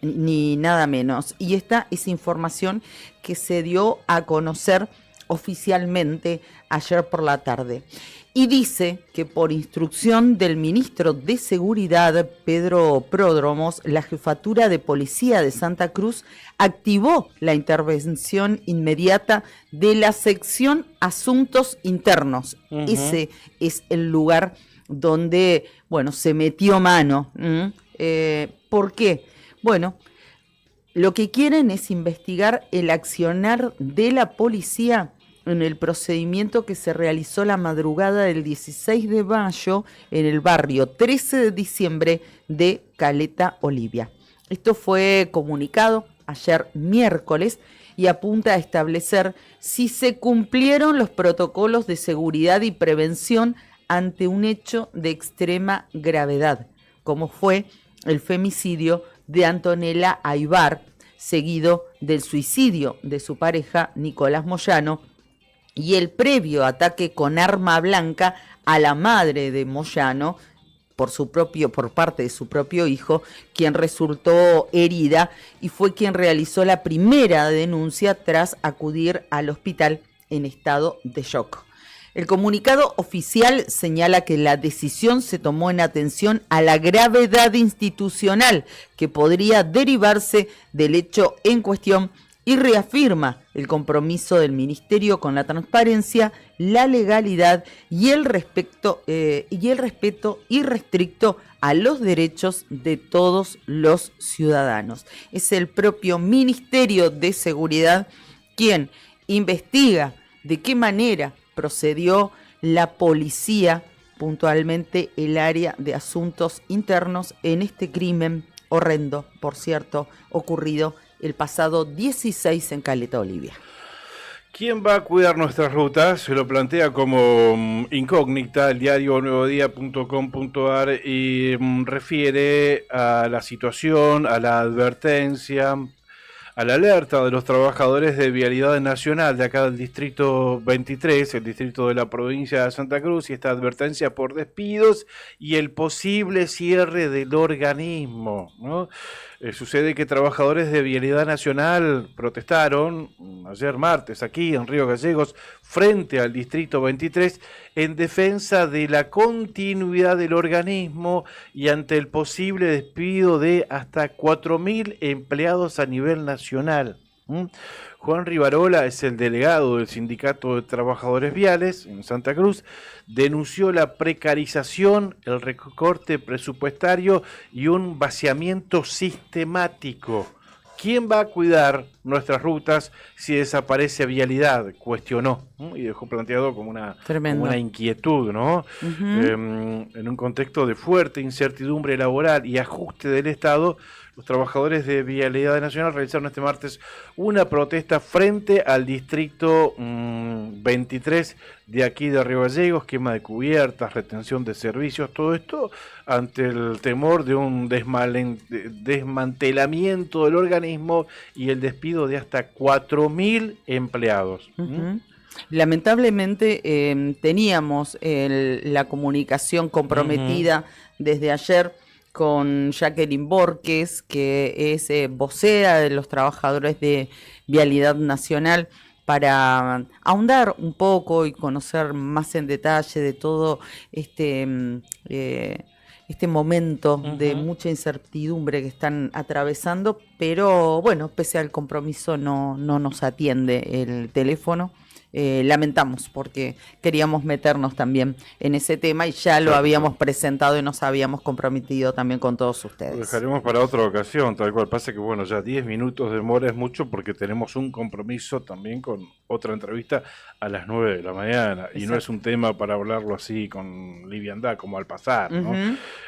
ni nada menos. Y esta es información que se dio a conocer oficialmente ayer por la tarde. Y dice que por instrucción del ministro de Seguridad, Pedro Pródromos, la Jefatura de Policía de Santa Cruz activó la intervención inmediata de la sección Asuntos Internos. Ese es el lugar donde, se metió mano. ¿Por qué? Bueno, lo que quieren es investigar el accionar de la policía en el procedimiento que se realizó la madrugada del 16 de mayo en el barrio 13 de diciembre de Caleta Olivia. Esto fue comunicado ayer miércoles y apunta a establecer si se cumplieron los protocolos de seguridad y prevención ante un hecho de extrema gravedad, como fue el femicidio de Antonella Aybar, seguido del suicidio de su pareja Nicolás Moyano, y el previo ataque con arma blanca a la madre de Moyano por parte de su propio hijo, quien resultó herida y fue quien realizó la primera denuncia tras acudir al hospital en estado de shock. El comunicado oficial señala que la decisión se tomó en atención a la gravedad institucional que podría derivarse del hecho en cuestión y reafirma el compromiso del Ministerio con la transparencia, la legalidad y el respeto irrestricto a los derechos de todos los ciudadanos. Es el propio Ministerio de Seguridad quien investiga de qué manera procedió la policía, puntualmente el área de asuntos internos, en este crimen horrendo, por cierto, ocurrido el pasado 16 en Caleta Olivia. ¿Quién va a cuidar nuestras rutas? Se lo plantea como incógnita el diario nuevodía.com.ar y refiere a la situación, a la advertencia, a la alerta de los trabajadores de Vialidad Nacional de acá del Distrito 23, el distrito de la provincia de Santa Cruz, y esta advertencia por despidos y el posible cierre del organismo, ¿no? Sucede que trabajadores de Vialidad Nacional protestaron ayer martes aquí en Río Gallegos frente al Distrito 23 en defensa de la continuidad del organismo y ante el posible despido de hasta 4.000 empleados a nivel nacional. Juan Rivarola es el delegado del Sindicato de Trabajadores Viales en Santa Cruz, denunció la precarización, el recorte presupuestario y un vaciamiento sistemático ¿Quién va a cuidar nuestras rutas si desaparece vialidad? Cuestionó, ¿no? Y dejó planteado como una inquietud, ¿no? En un contexto de fuerte incertidumbre laboral y ajuste del Estado, los trabajadores de Vialidad Nacional realizaron este martes una protesta frente al distrito 23 de aquí de Río Gallegos, quema de cubiertas, retención de servicios, todo esto ante el temor de un desmantelamiento del organismo y el despido de hasta 4.000 empleados. Lamentablemente teníamos la comunicación comprometida desde ayer con Jacqueline Borges, que es vocera de los trabajadores de Vialidad Nacional, para ahondar un poco y conocer más en detalle de todo este momento de mucha incertidumbre que están atravesando, pero bueno, pese al compromiso no nos atiende el teléfono. Lamentamos porque queríamos meternos también en ese tema y ya lo habíamos presentado y nos habíamos comprometido también con todos ustedes. Lo dejaremos para otra ocasión, tal cual. Pasa que bueno, ya 10 minutos de demora es mucho porque tenemos un compromiso también con otra entrevista a las 9 de la mañana. Exacto. Y no es un tema para hablarlo así con liviandad como al pasar, ¿no?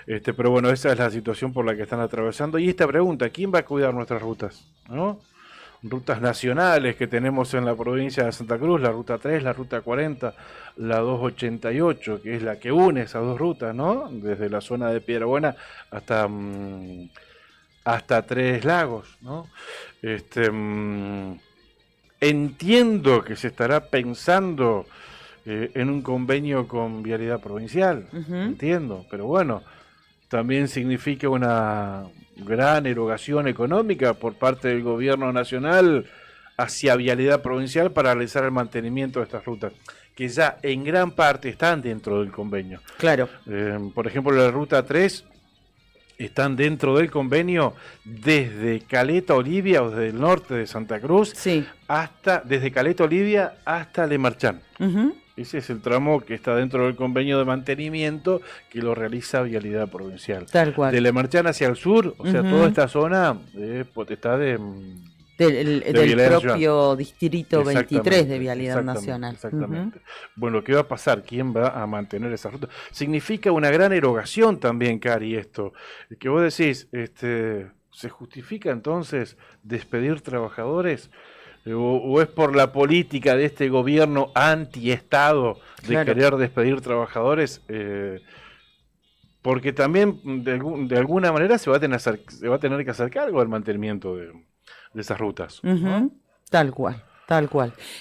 Pero bueno, esa es la situación por la que están atravesando. Y esta pregunta, ¿quién va a cuidar nuestras rutas? ¿No? Rutas nacionales que tenemos en la provincia de Santa Cruz, la ruta 3, la ruta 40, la 288, que es la que une esas dos rutas, ¿no? Desde la zona de Piedrabuena hasta Tres Lagos, ¿no? Entiendo que se estará pensando en un convenio con Vialidad Provincial, entiendo, pero bueno, también significa una gran erogación económica por parte del gobierno nacional hacia Vialidad Provincial para realizar el mantenimiento de estas rutas, que ya en gran parte están dentro del convenio. Claro. Por ejemplo, la ruta 3 están dentro del convenio desde Caleta Olivia, o desde el norte de Santa Cruz, desde Caleta Olivia hasta Lemarchán. Ese es el tramo que está dentro del convenio de mantenimiento que lo realiza Vialidad Provincial. Tal cual. De Lemarchán hacia el sur, o sea, toda esta zona es potestad del propio distrito 23 de Vialidad Nacional. Exactamente. Bueno, ¿qué va a pasar? ¿Quién va a mantener esa ruta? Significa una gran erogación también, Cari, esto. Que vos decís, ¿se justifica entonces despedir trabajadores? ¿O es por la política de este gobierno anti-Estado de querer despedir trabajadores? Porque también de alguna manera se va a tener que hacer cargo del mantenimiento de esas rutas, ¿no? Tal cual.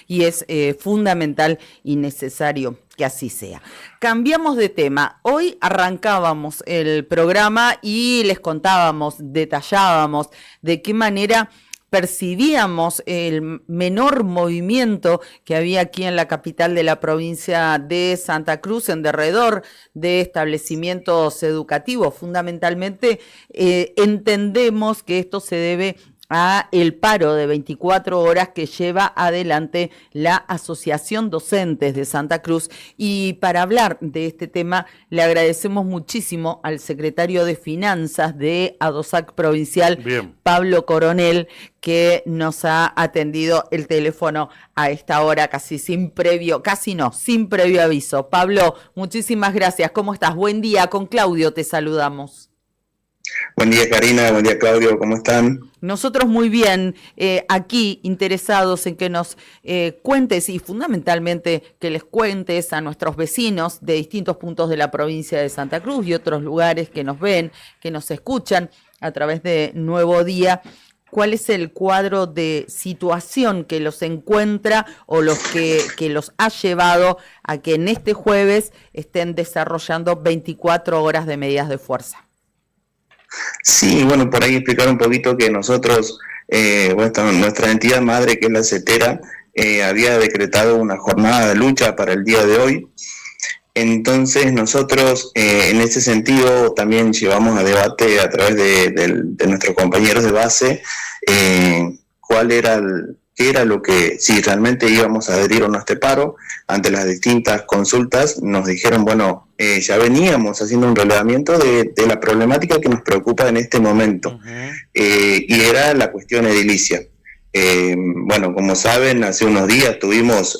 Y es fundamental y necesario que así sea. Cambiamos de tema. Hoy arrancábamos el programa y les contábamos, detallábamos de qué manera percibíamos el menor movimiento que había aquí en la capital de la provincia de Santa Cruz, en derredor de establecimientos educativos. Fundamentalmente entendemos que esto se debe a el paro de 24 horas que lleva adelante la Asociación Docentes de Santa Cruz. Y para hablar de este tema le agradecemos muchísimo al secretario de Finanzas de ADOSAC Provincial, Pablo Coronel, que nos ha atendido el teléfono a esta hora sin previo aviso. Pablo, muchísimas gracias. ¿Cómo estás? Buen día. Con Claudio te saludamos. Buen día, Karina. Buen día, Claudio. ¿Cómo están? Nosotros muy bien, aquí interesados en que nos cuentes y fundamentalmente que les cuentes a nuestros vecinos de distintos puntos de la provincia de Santa Cruz y otros lugares que nos ven, que nos escuchan a través de Nuevo Día, cuál es el cuadro de situación que los encuentra o los que los ha llevado a que en este jueves estén desarrollando 24 horas de medidas de fuerza. Sí, bueno, por ahí explicar un poquito que nosotros, nuestra entidad madre, que es la CETERA, había decretado una jornada de lucha para el día de hoy. Entonces nosotros, en ese sentido, también llevamos a debate a través de nuestros compañeros de base cuál era qué era lo que, si realmente íbamos a adherir o no a este paro. Ante las distintas consultas nos dijeron, bueno, ya veníamos haciendo un relevamiento de la problemática que nos preocupa en este momento, y era la cuestión edilicia. Bueno, como saben, hace unos días tuvimos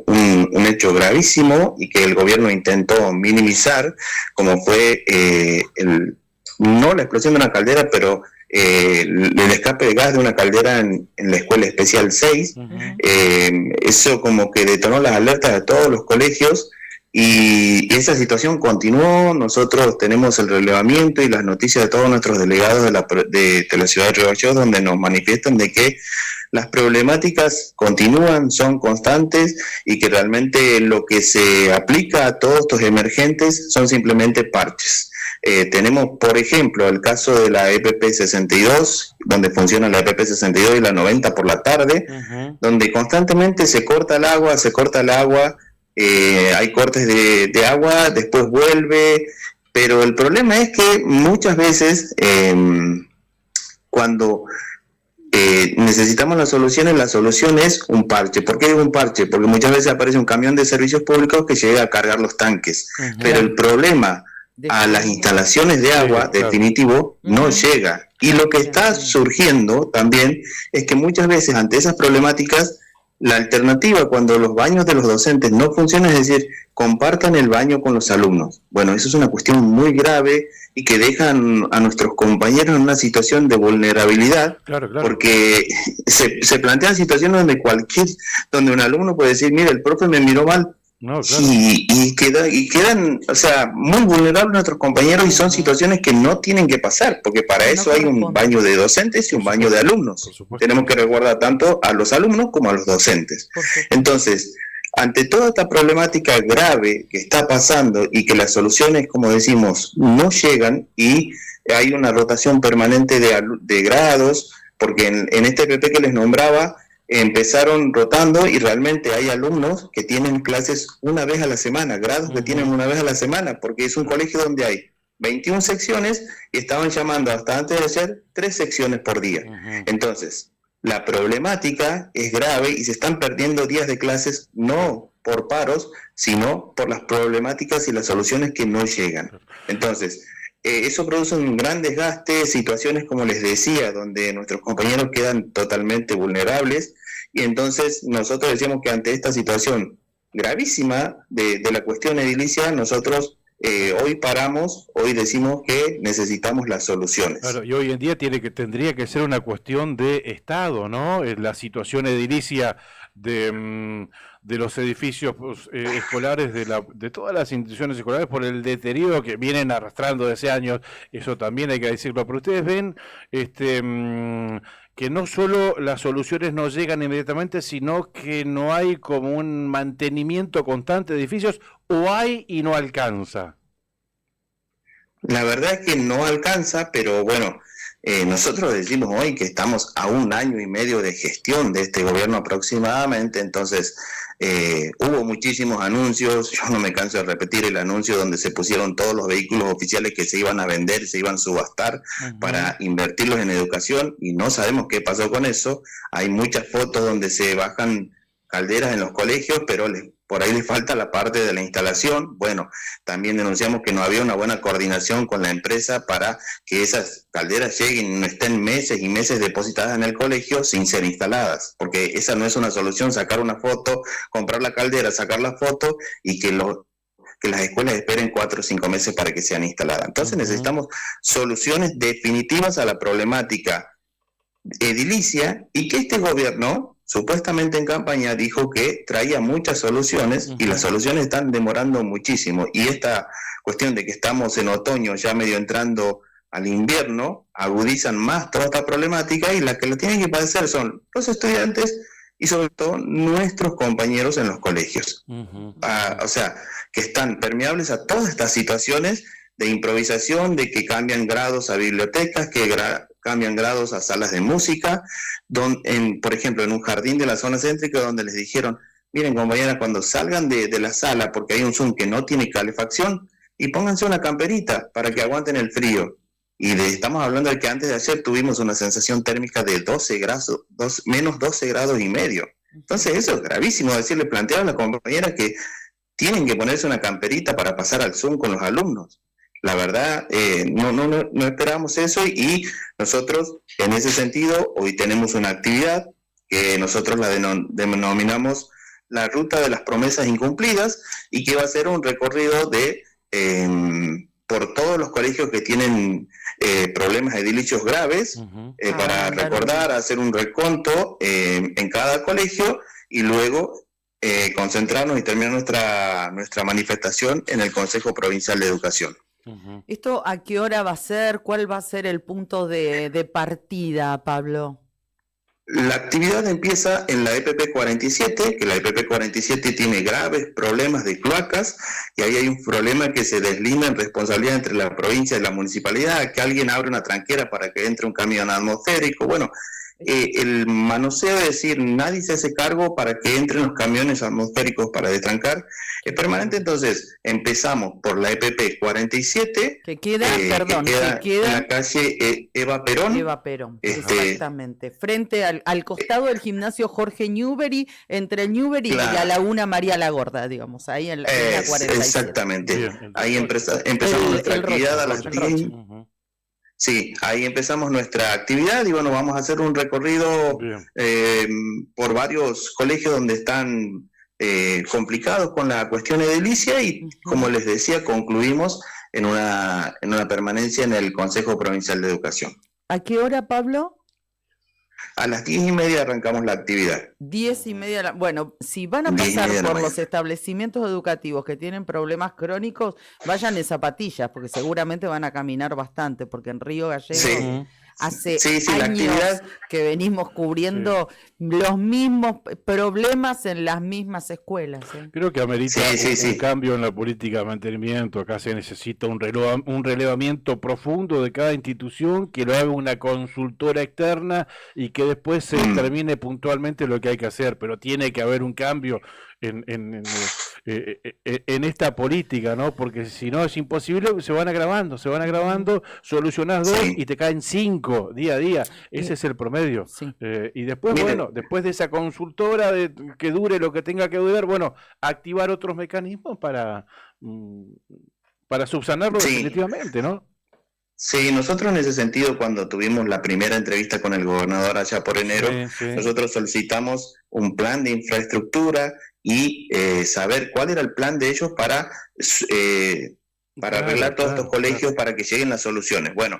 un hecho gravísimo y que el gobierno intentó minimizar, como fue no la explosión de una caldera, pero el escape de gas de una caldera en la Escuela Especial 6. Eso como que detonó las alertas de todos los colegios, y esa situación continuó. Nosotros tenemos el relevamiento y las noticias de todos nuestros delegados de la ciudad de Río Gallegos, donde nos manifiestan de que las problemáticas continúan, son constantes, y que realmente lo que se aplica a todos estos emergentes son simplemente parches. Tenemos, por ejemplo, el caso de la EPP 62, donde funciona la EPP 62 y la 90 por la tarde, donde constantemente se corta el agua, hay cortes de agua, después vuelve, pero el problema es que muchas veces cuando necesitamos la solución es un parche. ¿Por qué es un parche? Porque muchas veces aparece un camión de servicios públicos que llega a cargar los tanques, pero el problema a las instalaciones de agua definitivo no llega. Y lo que está surgiendo también es que muchas veces ante esas problemáticas, la alternativa cuando los baños de los docentes no funcionan, es decir, compartan el baño con los alumnos. Bueno, eso es una cuestión muy grave y que dejan a nuestros compañeros en una situación de vulnerabilidad, porque se plantean situaciones donde un alumno puede decir, mira, el profe me miró mal. Y quedan, o sea, muy vulnerables nuestros compañeros, y son situaciones que no tienen que pasar, porque para eso hay un baño de docentes y un baño de alumnos. Tenemos que resguardar tanto a los alumnos como a los docentes. Entonces, ante toda esta problemática grave que está pasando y que las soluciones, como decimos, no llegan, y hay una rotación permanente de grados, porque en este PP que les nombraba, empezaron rotando, y realmente hay alumnos que tienen clases una vez a la semana, grados que tienen una vez a la semana, porque es un colegio donde hay 21 secciones y estaban llamando hasta antes de ayer 3 secciones por día. Entonces, la problemática es grave y se están perdiendo días de clases, no por paros, sino por las problemáticas y las soluciones que no llegan. Entonces, eso produce un gran desgaste, situaciones como les decía, donde nuestros compañeros quedan totalmente vulnerables, y entonces nosotros decíamos que ante esta situación gravísima de la cuestión edilicia, nosotros hoy decimos que necesitamos las soluciones. Claro, y hoy en día tendría que ser una cuestión de Estado, ¿no? La situación edilicia de los edificios escolares, de todas las instituciones escolares, por el deterioro que vienen arrastrando desde hace años. Eso también hay que decirlo. Pero ustedes ven que no solo las soluciones no llegan inmediatamente, sino que no hay como un mantenimiento constante de edificios, o hay y no alcanza. La verdad es que no alcanza, pero bueno, nosotros decimos hoy que estamos a 1 año y medio de gestión de este gobierno aproximadamente. Entonces hubo muchísimos anuncios. Yo no me canso de repetir el anuncio donde se pusieron todos los vehículos oficiales que se iban a vender, se iban a subastar para invertirlos en educación, y no sabemos qué pasó con eso. Hay muchas fotos donde se bajan calderas en los colegios, pero por ahí les falta la parte de la instalación. Bueno, también denunciamos que no había una buena coordinación con la empresa para que esas calderas lleguen y no estén meses y meses depositadas en el colegio sin ser instaladas, porque esa no es una solución, sacar una foto, comprar la caldera, sacar la foto y que las escuelas esperen 4 o 5 meses para que sean instaladas. Entonces necesitamos soluciones definitivas a la problemática edilicia, y que este gobierno supuestamente en campaña dijo que traía muchas soluciones, y las soluciones están demorando muchísimo, y esta cuestión de que estamos en otoño, ya medio entrando al invierno, agudizan más toda esta problemática, y las que lo tienen que padecer son los estudiantes y sobre todo nuestros compañeros en los colegios. O sea, que están permeables a todas estas situaciones de improvisación, de que cambian grados a bibliotecas, que cambian grados a salas de música, por ejemplo, en un jardín de la zona céntrica, donde les dijeron, miren compañeras, cuando salgan de la sala, porque hay un Zoom que no tiene calefacción, y pónganse una camperita para que aguanten el frío. estamos hablando de que antes de ayer tuvimos una sensación térmica de 12 grados, menos 12 grados y medio. Entonces eso es gravísimo, decirle, plantear a la compañera que tienen que ponerse una camperita para pasar al Zoom con los alumnos. La verdad, no esperábamos eso, y nosotros, en ese sentido, hoy tenemos una actividad que nosotros la denominamos la ruta de las promesas incumplidas, y que va a ser un recorrido por todos los colegios que tienen problemas edilicios graves, para recordar, hacer un reconto en cada colegio, y luego concentrarnos y terminar nuestra manifestación en el Consejo Provincial de Educación. ¿Esto a qué hora va a ser? ¿Cuál va a ser el punto de partida, Pablo? La actividad empieza en la EPP 47, que la EPP 47 tiene graves problemas de cloacas, y ahí hay un problema que se deslima en responsabilidad entre la provincia y la municipalidad, que alguien abre una tranquera para que entre un camión atmosférico. Bueno, el manoseo de decir, nadie se hace cargo para que entren los camiones atmosféricos para detrancar, es permanente. Entonces empezamos por la EPP 47, que queda en la calle Eva Perón. Exactamente, frente al costado del gimnasio Jorge Newbery, entre el Newbery y la Laguna María la Gorda, digamos, ahí en la 47. Exactamente. Bien, ahí empezamos nuestra actividad a las 10. Sí, ahí empezamos nuestra actividad, y bueno, vamos a hacer un recorrido por varios colegios donde están complicados con la cuestión edilicia, y como les decía, concluimos en una permanencia en el Consejo Provincial de Educación. ¿A qué hora, Pablo? A las 10:30 arrancamos la actividad. 10:30. Bueno, si van a pasar por los establecimientos educativos que tienen problemas crónicos, vayan en zapatillas, porque seguramente van a caminar bastante, porque en Río Gallegos hace años que venimos cubriendo los mismos problemas en las mismas escuelas. Creo que amerita un cambio en la política de mantenimiento. Acá se necesita un relevamiento profundo de cada institución, que lo haga una consultora externa, y que después se determine puntualmente lo que hay que hacer, pero tiene que haber un cambio en esta política, ¿no? Porque si no es imposible, se van agravando, solucionás 2 y te caen 5 día a día. Ese es el promedio. Y después, después de esa consultora que dure lo que tenga que durar, activar otros mecanismos para subsanarlo definitivamente, ¿no? Sí, nosotros en ese sentido, cuando tuvimos la primera entrevista con el gobernador allá por enero, nosotros solicitamos un plan de infraestructura y saber cuál era el plan de ellos para arreglar todos estos colegios, para que lleguen las soluciones. Bueno,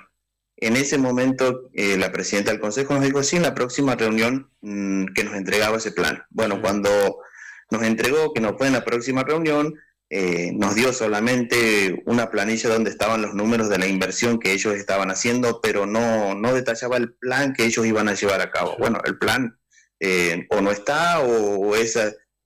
en ese momento la presidenta del Consejo nos dijo, sí, en la próxima reunión que nos entregaba ese plan. Bueno, cuando nos entregó, que no fue en la próxima reunión, nos dio solamente una planilla donde estaban los números de la inversión que ellos estaban haciendo, pero no detallaba el plan que ellos iban a llevar a cabo. Bueno, el plan o no está, o es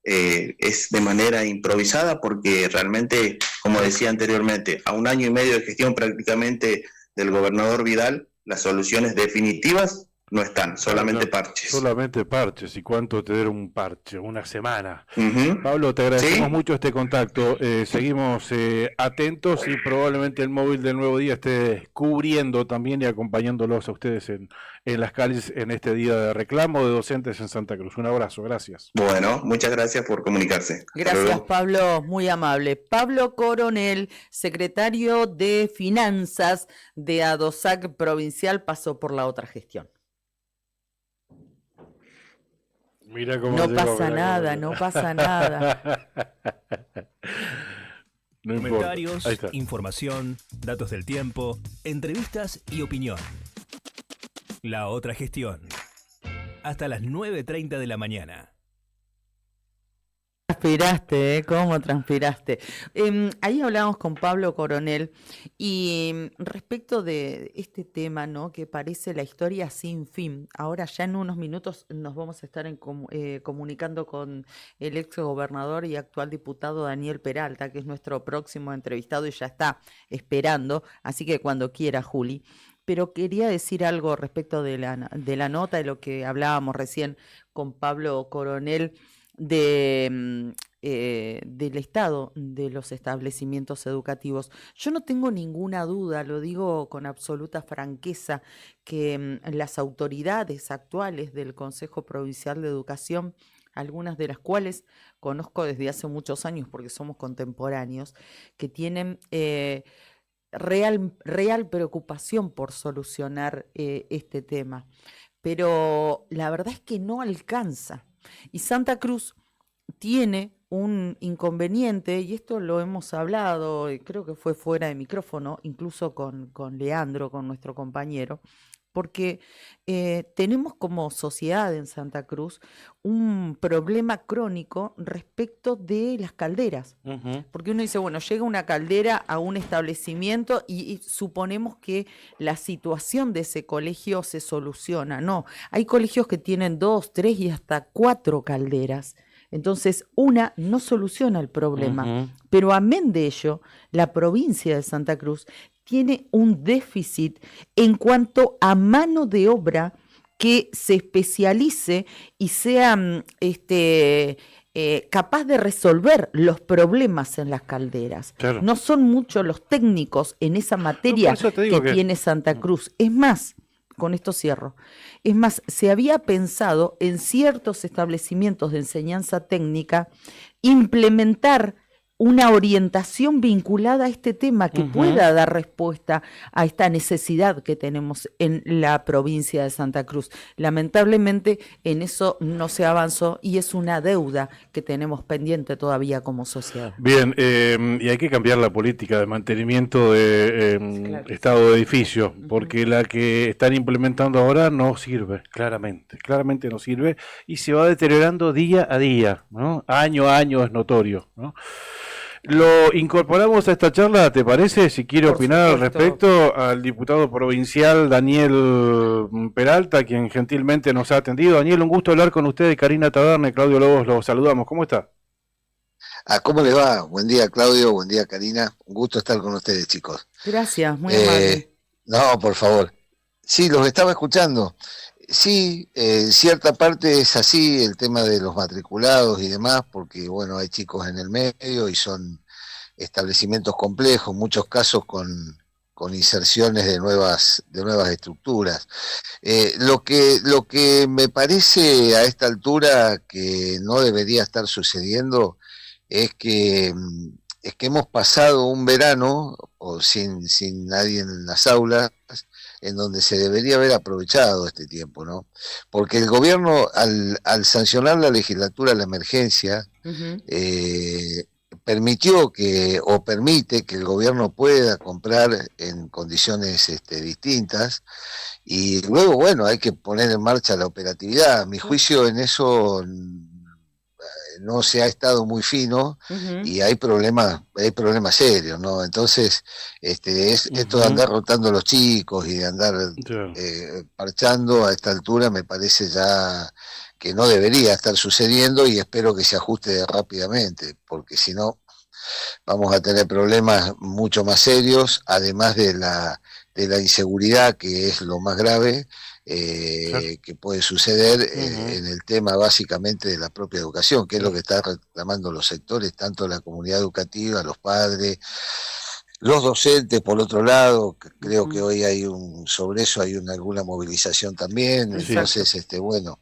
de manera improvisada, porque realmente, como decía anteriormente, a 1 año y medio de gestión prácticamente del gobernador Vidal, las soluciones definitivas no están, solamente parches. Solamente parches. ¿Y cuánto te dieron un parche? Una semana. Pablo, te agradecemos mucho este contacto. Seguimos atentos, y probablemente el móvil del Nuevo Día esté cubriendo también y acompañándolos a ustedes en las calles en este día de reclamo de docentes en Santa Cruz. Un abrazo, gracias. Bueno, muchas gracias por comunicarse. Gracias, Pablo, muy amable. Pablo Coronel, secretario de Finanzas de ADOSAC Provincial, pasó por la otra gestión. Mira cómo no pasa nada. No Comentarios, información, datos del tiempo, entrevistas y opinión. La otra gestión. Hasta las 9:30 de la mañana. Transpiraste, ¿cómo transpiraste? Ahí hablamos con Pablo Coronel, y respecto de este tema, ¿no?, que parece la historia sin fin. Ahora ya en unos minutos nos vamos a estar comunicando con el ex gobernador y actual diputado Daniel Peralta, que es nuestro próximo entrevistado y ya está esperando, así que cuando quiera, Juli. Pero quería decir algo respecto de la nota, de lo que hablábamos recién con Pablo Coronel, de del estado de los establecimientos educativos. Yo no tengo ninguna duda, lo digo con absoluta franqueza, que las autoridades actuales del Consejo Provincial de Educación, algunas de las cuales conozco desde hace muchos años porque somos contemporáneos, que tienen real preocupación por solucionar este tema. Pero la verdad es que no alcanza. Y Santa Cruz tiene un inconveniente, y esto lo hemos hablado, y creo que fue fuera de micrófono, incluso con Leandro, con nuestro compañero, porque tenemos como sociedad en Santa Cruz un problema crónico respecto de las calderas. Porque uno dice, bueno, llega una caldera a un establecimiento y suponemos que la situación de ese colegio se soluciona. No, hay colegios que tienen 2, 3 y hasta 4 calderas. Entonces, una no soluciona el problema. Pero amén de ello, la provincia de Santa Cruz tiene un déficit en cuanto a mano de obra que se especialice y sea capaz de resolver los problemas en las calderas. Claro. No son muchos los técnicos en esa materia que tiene Santa Cruz. Es más, con esto cierro, es más, se había pensado en ciertos establecimientos de enseñanza técnica implementar una orientación vinculada a este tema que pueda dar respuesta a esta necesidad que tenemos en la provincia de Santa Cruz. Lamentablemente en eso no se avanzó y es una deuda que tenemos pendiente todavía como sociedad. Bien, y hay que cambiar la política de mantenimiento de estado de edificio, porque la que están implementando ahora no sirve, claramente no sirve y se va deteriorando día a día, ¿no? Año a año es notorio, ¿no? Lo incorporamos a esta charla, ¿te parece? Si quiere opinar al respecto, al diputado provincial Daniel Peralta, quien gentilmente nos ha atendido. Daniel, un gusto hablar con usted, Karina Taberne, Claudio Lobos, los saludamos. ¿Cómo está? ¿Cómo le va? Buen día, Claudio, buen día, Karina. Un gusto estar con ustedes, chicos. Gracias, muy amable. No, por favor. Sí, los estaba escuchando. Sí, en cierta parte es así el tema de los matriculados y demás, porque bueno, hay chicos en el medio y son establecimientos complejos, muchos casos con inserciones de nuevas estructuras. Lo que me parece a esta altura que no debería estar sucediendo es que hemos pasado un verano sin nadie en las aulas, en donde se debería haber aprovechado este tiempo, ¿no? Porque el gobierno, al sancionar la legislatura la emergencia, permite que el gobierno pueda comprar en condiciones distintas, y luego, bueno, hay que poner en marcha la operatividad. A mi juicio en eso no se ha estado muy fino y hay problemas serios, ¿no? Entonces, esto de andar rotando a los chicos y de andar parchando a esta altura me parece ya que no debería estar sucediendo, y espero que se ajuste rápidamente, porque si no vamos a tener problemas mucho más serios, además de la inseguridad, que es lo más grave que puede suceder en el tema básicamente de la propia educación, que es lo que están reclamando los sectores, tanto la comunidad educativa, los padres, los docentes. Por otro lado, creo que hoy hay sobre eso hay alguna movilización también. Entonces, bueno,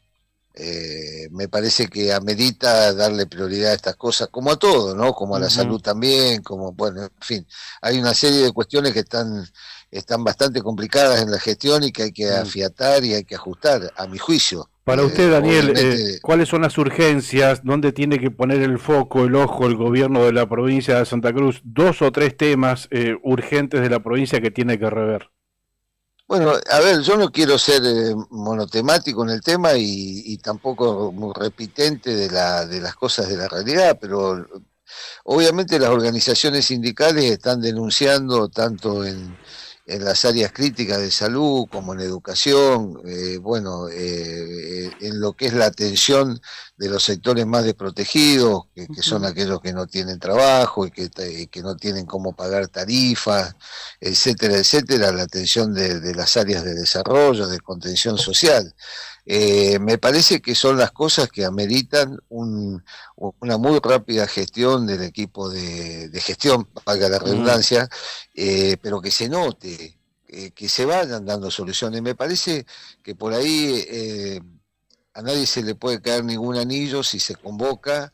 me parece que amerita darle prioridad a estas cosas, como a todo, ¿no? Como a la salud también, bueno, en fin, hay una serie de cuestiones que están bastante complicadas en la gestión y que hay que afiatar y hay que ajustar, a mi juicio. Para usted, Daniel, ¿cuáles son las urgencias? ¿Dónde tiene que poner el foco, el ojo, el gobierno de la provincia de Santa Cruz? 2 o 3 temas urgentes de la provincia que tiene que rever. Bueno, a ver, yo no quiero ser monotemático en el tema y tampoco muy repitente de las cosas de la realidad, pero obviamente las organizaciones sindicales están denunciando tanto en las áreas críticas de salud como en educación, en lo que es la atención de los sectores más desprotegidos, que son aquellos que no tienen trabajo y que no tienen cómo pagar tarifas, etcétera, etcétera, la atención de las áreas de desarrollo, de contención social. Me parece que son las cosas que ameritan una muy rápida gestión del equipo de gestión, valga la redundancia, pero que se note, que se vayan dando soluciones. Me parece que por ahí a nadie se le puede caer ningún anillo si se convoca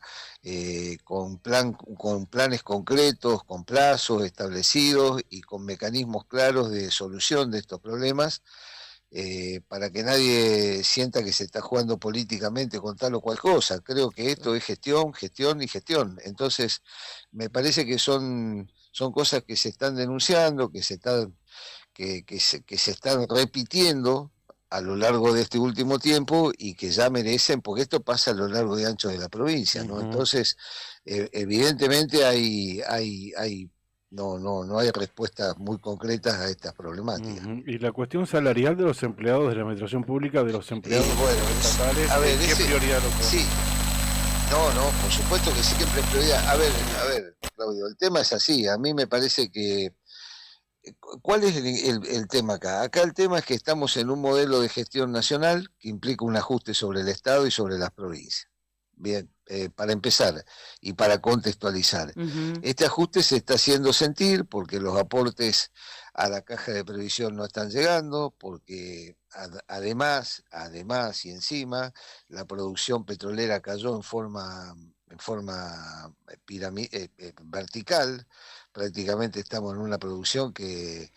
con planes concretos, con plazos establecidos y con mecanismos claros de solución de estos problemas, para que nadie sienta que se está jugando políticamente con tal o cual cosa. Creo que esto es gestión, gestión y gestión. Entonces, me parece que son cosas que se están denunciando, que se están repitiendo a lo largo de este último tiempo y que ya merecen, porque esto pasa a lo largo y ancho de la provincia, ¿no? Entonces, evidentemente no hay respuestas muy concretas a estas problemáticas. Y la cuestión salarial de los empleados de la administración pública, de los empleados estatales, ¿qué prioridad lo pone? Sí. No, por supuesto que siempre es prioridad. A ver, Claudio, el tema es así. A mí me parece que ¿cuál es el tema acá? Acá el tema es que estamos en un modelo de gestión nacional que implica un ajuste sobre el Estado y sobre las provincias. Bien, para empezar y para contextualizar. Este ajuste se está haciendo sentir porque los aportes a la caja de previsión no están llegando, porque además y encima la producción petrolera cayó en forma vertical. Prácticamente estamos en una producción que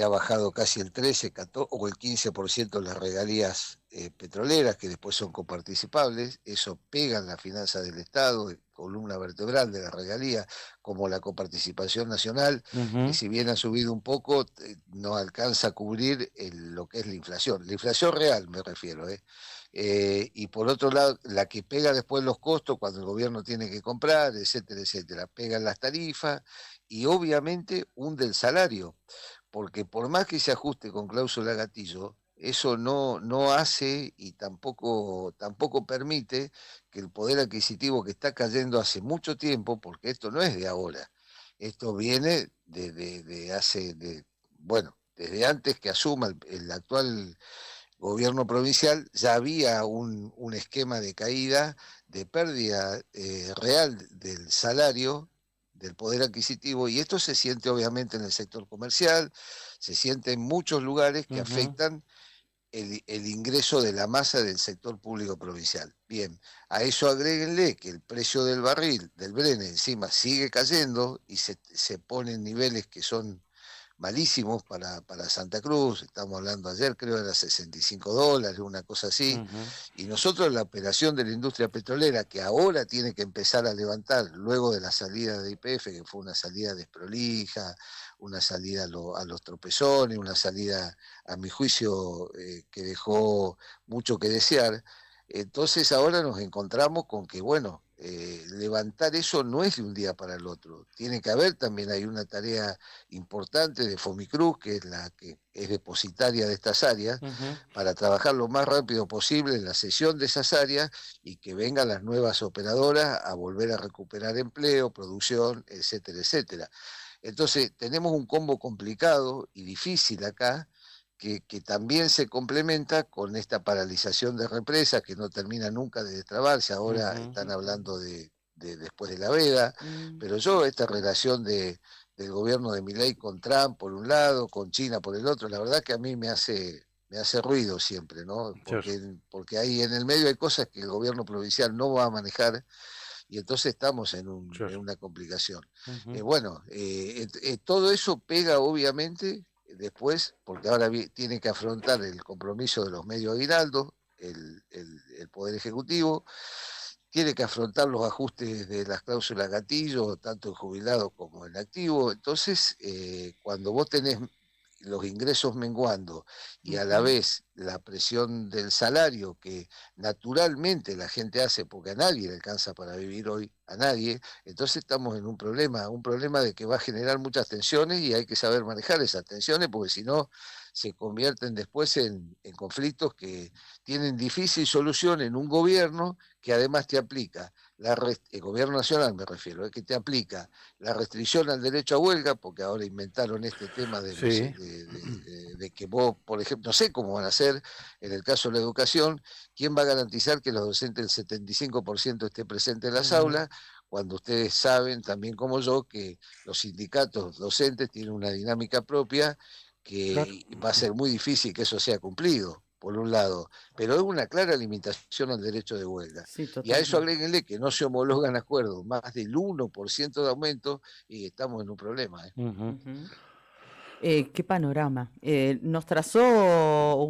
ha bajado casi el 13, 14 o el 15% las regalías petroleras, que después son coparticipables. Eso pega en la finanza del Estado, columna vertebral de la regalía, como la coparticipación nacional, que si bien ha subido un poco, no alcanza a cubrir lo que es la inflación real me refiero, y por otro lado, la que pega después los costos cuando el gobierno tiene que comprar, etcétera, pegan las tarifas y obviamente hunde el salario, porque por más que se ajuste con cláusula gatillo, eso no hace y tampoco permite que el poder adquisitivo, que está cayendo hace mucho tiempo, porque esto no es de ahora, esto viene desde antes que asuma el actual gobierno provincial, ya había un esquema de caída, de pérdida real del salario, del poder adquisitivo, y esto se siente obviamente en el sector comercial, se siente en muchos lugares que afectan el ingreso de la masa del sector público provincial. Bien, a eso agréguenle que el precio del barril, del Brent encima, sigue cayendo y se pone en niveles que son malísimos para Santa Cruz. Estamos hablando ayer, creo era $65, una cosa así, y nosotros la operación de la industria petrolera, que ahora tiene que empezar a levantar luego de la salida de YPF, que fue una salida desprolija, una salida a los tropezones, una salida, a mi juicio, que dejó mucho que desear. Entonces ahora nos encontramos con que, bueno, levantar eso no es de un día para el otro. Tiene que haber también, hay una tarea importante de Fomicruz, que es la que es depositaria de estas áreas, para trabajar lo más rápido posible en la cesión de esas áreas y que vengan las nuevas operadoras a volver a recuperar empleo, producción, etcétera. Entonces tenemos un combo complicado y difícil acá, que también se complementa con esta paralización de represas que no termina nunca de destrabarse. Ahora están hablando de después de la veda, pero esta relación del gobierno de Milei con Trump por un lado, con China por el otro, la verdad que a mí me hace ruido siempre, ¿no? Porque ahí en el medio hay cosas que el gobierno provincial no va a manejar, y entonces estamos en una complicación. Todo eso pega obviamente después, porque ahora tiene que afrontar el compromiso de los medios aguinaldos, el Poder Ejecutivo, tiene que afrontar los ajustes de las cláusulas gatillo, tanto en jubilado como en activo. Entonces, cuando vos tenés los ingresos menguando y a la vez la presión del salario que naturalmente la gente hace, porque a nadie le alcanza para vivir hoy, a nadie, entonces estamos en un problema de que va a generar muchas tensiones y hay que saber manejar esas tensiones, porque si no se convierten después en conflictos que tienen difícil solución en un gobierno que además te aplica el gobierno nacional me refiero, que te aplica la restricción al derecho a huelga, porque ahora inventaron este tema de, de que vos, por ejemplo, no sé cómo van a hacer en el caso de la educación, ¿quién va a garantizar que los docentes el 75% esté presente en las aulas? Cuando ustedes saben también como yo que los sindicatos docentes tienen una dinámica propia que va a ser muy difícil que eso sea cumplido, por un lado, pero es una clara limitación al derecho de huelga. Y a eso agréguenle que no se homologan acuerdos, más del 1% de aumento y estamos en un problema. Qué panorama. Nos trazó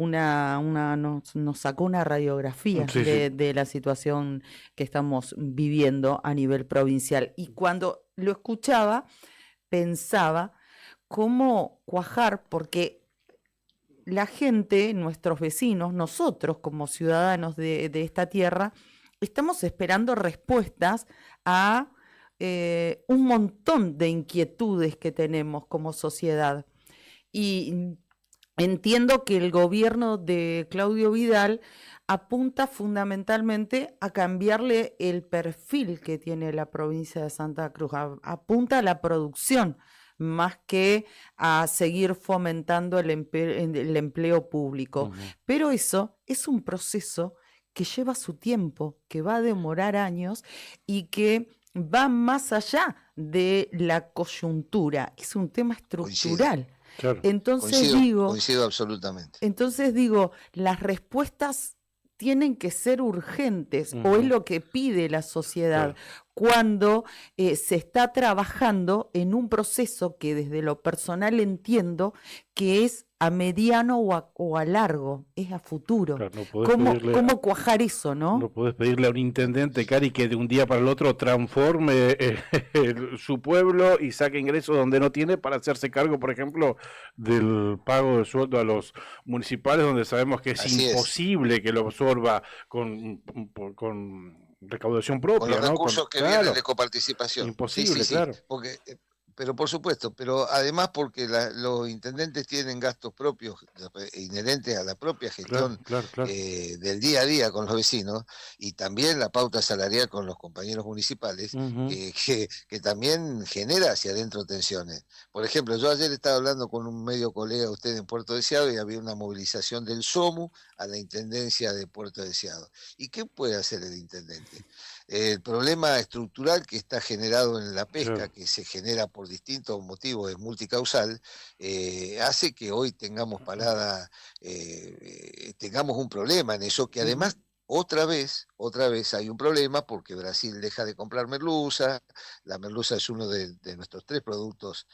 nos sacó una radiografía de la situación que estamos viviendo a nivel provincial. Y cuando lo escuchaba, pensaba cómo cuajar, porque la gente, nuestros vecinos, nosotros como ciudadanos de esta tierra, estamos esperando respuestas a un montón de inquietudes que tenemos como sociedad. Y entiendo que el gobierno de Claudio Vidal apunta fundamentalmente a cambiarle el perfil que tiene la provincia de Santa Cruz, apunta a la producción más que a seguir fomentando el empleo público. Pero eso es un proceso que lleva su tiempo, que va a demorar años y que va más allá de la coyuntura, es un tema estructural. Claro. Entonces coincido absolutamente. Entonces digo, las respuestas tienen que ser urgentes, o es lo que pide la sociedad, cuando se está trabajando en un proceso que desde lo personal entiendo que es a mediano o a largo, es a futuro. Claro, ¿Cómo cuajar eso, no? No podés pedirle a un intendente, Cari, que de un día para el otro transforme su pueblo y saque ingresos donde no tiene para hacerse cargo, por ejemplo, del pago de sueldo a los municipales, donde sabemos que es imposible que lo absorba con recaudación propia. Con los recursos que vienen de coparticipación. Imposible, claro. Porque, pero por supuesto, pero además porque los intendentes tienen gastos propios inherentes a la propia gestión del día a día con los vecinos, y también la pauta salarial con los compañeros municipales, que también genera hacia adentro tensiones. Por ejemplo, yo ayer estaba hablando con un medio colega de usted en Puerto Deseado y había una movilización del SOMU a la Intendencia de Puerto Deseado. ¿Y qué puede hacer el intendente? El problema estructural que está generado en la pesca, que se genera por distintos motivos, es multicausal, hace que hoy tengamos tengamos un problema en eso, que además otra vez hay un problema porque Brasil deja de comprar merluza. La merluza es uno de nuestros 3 productos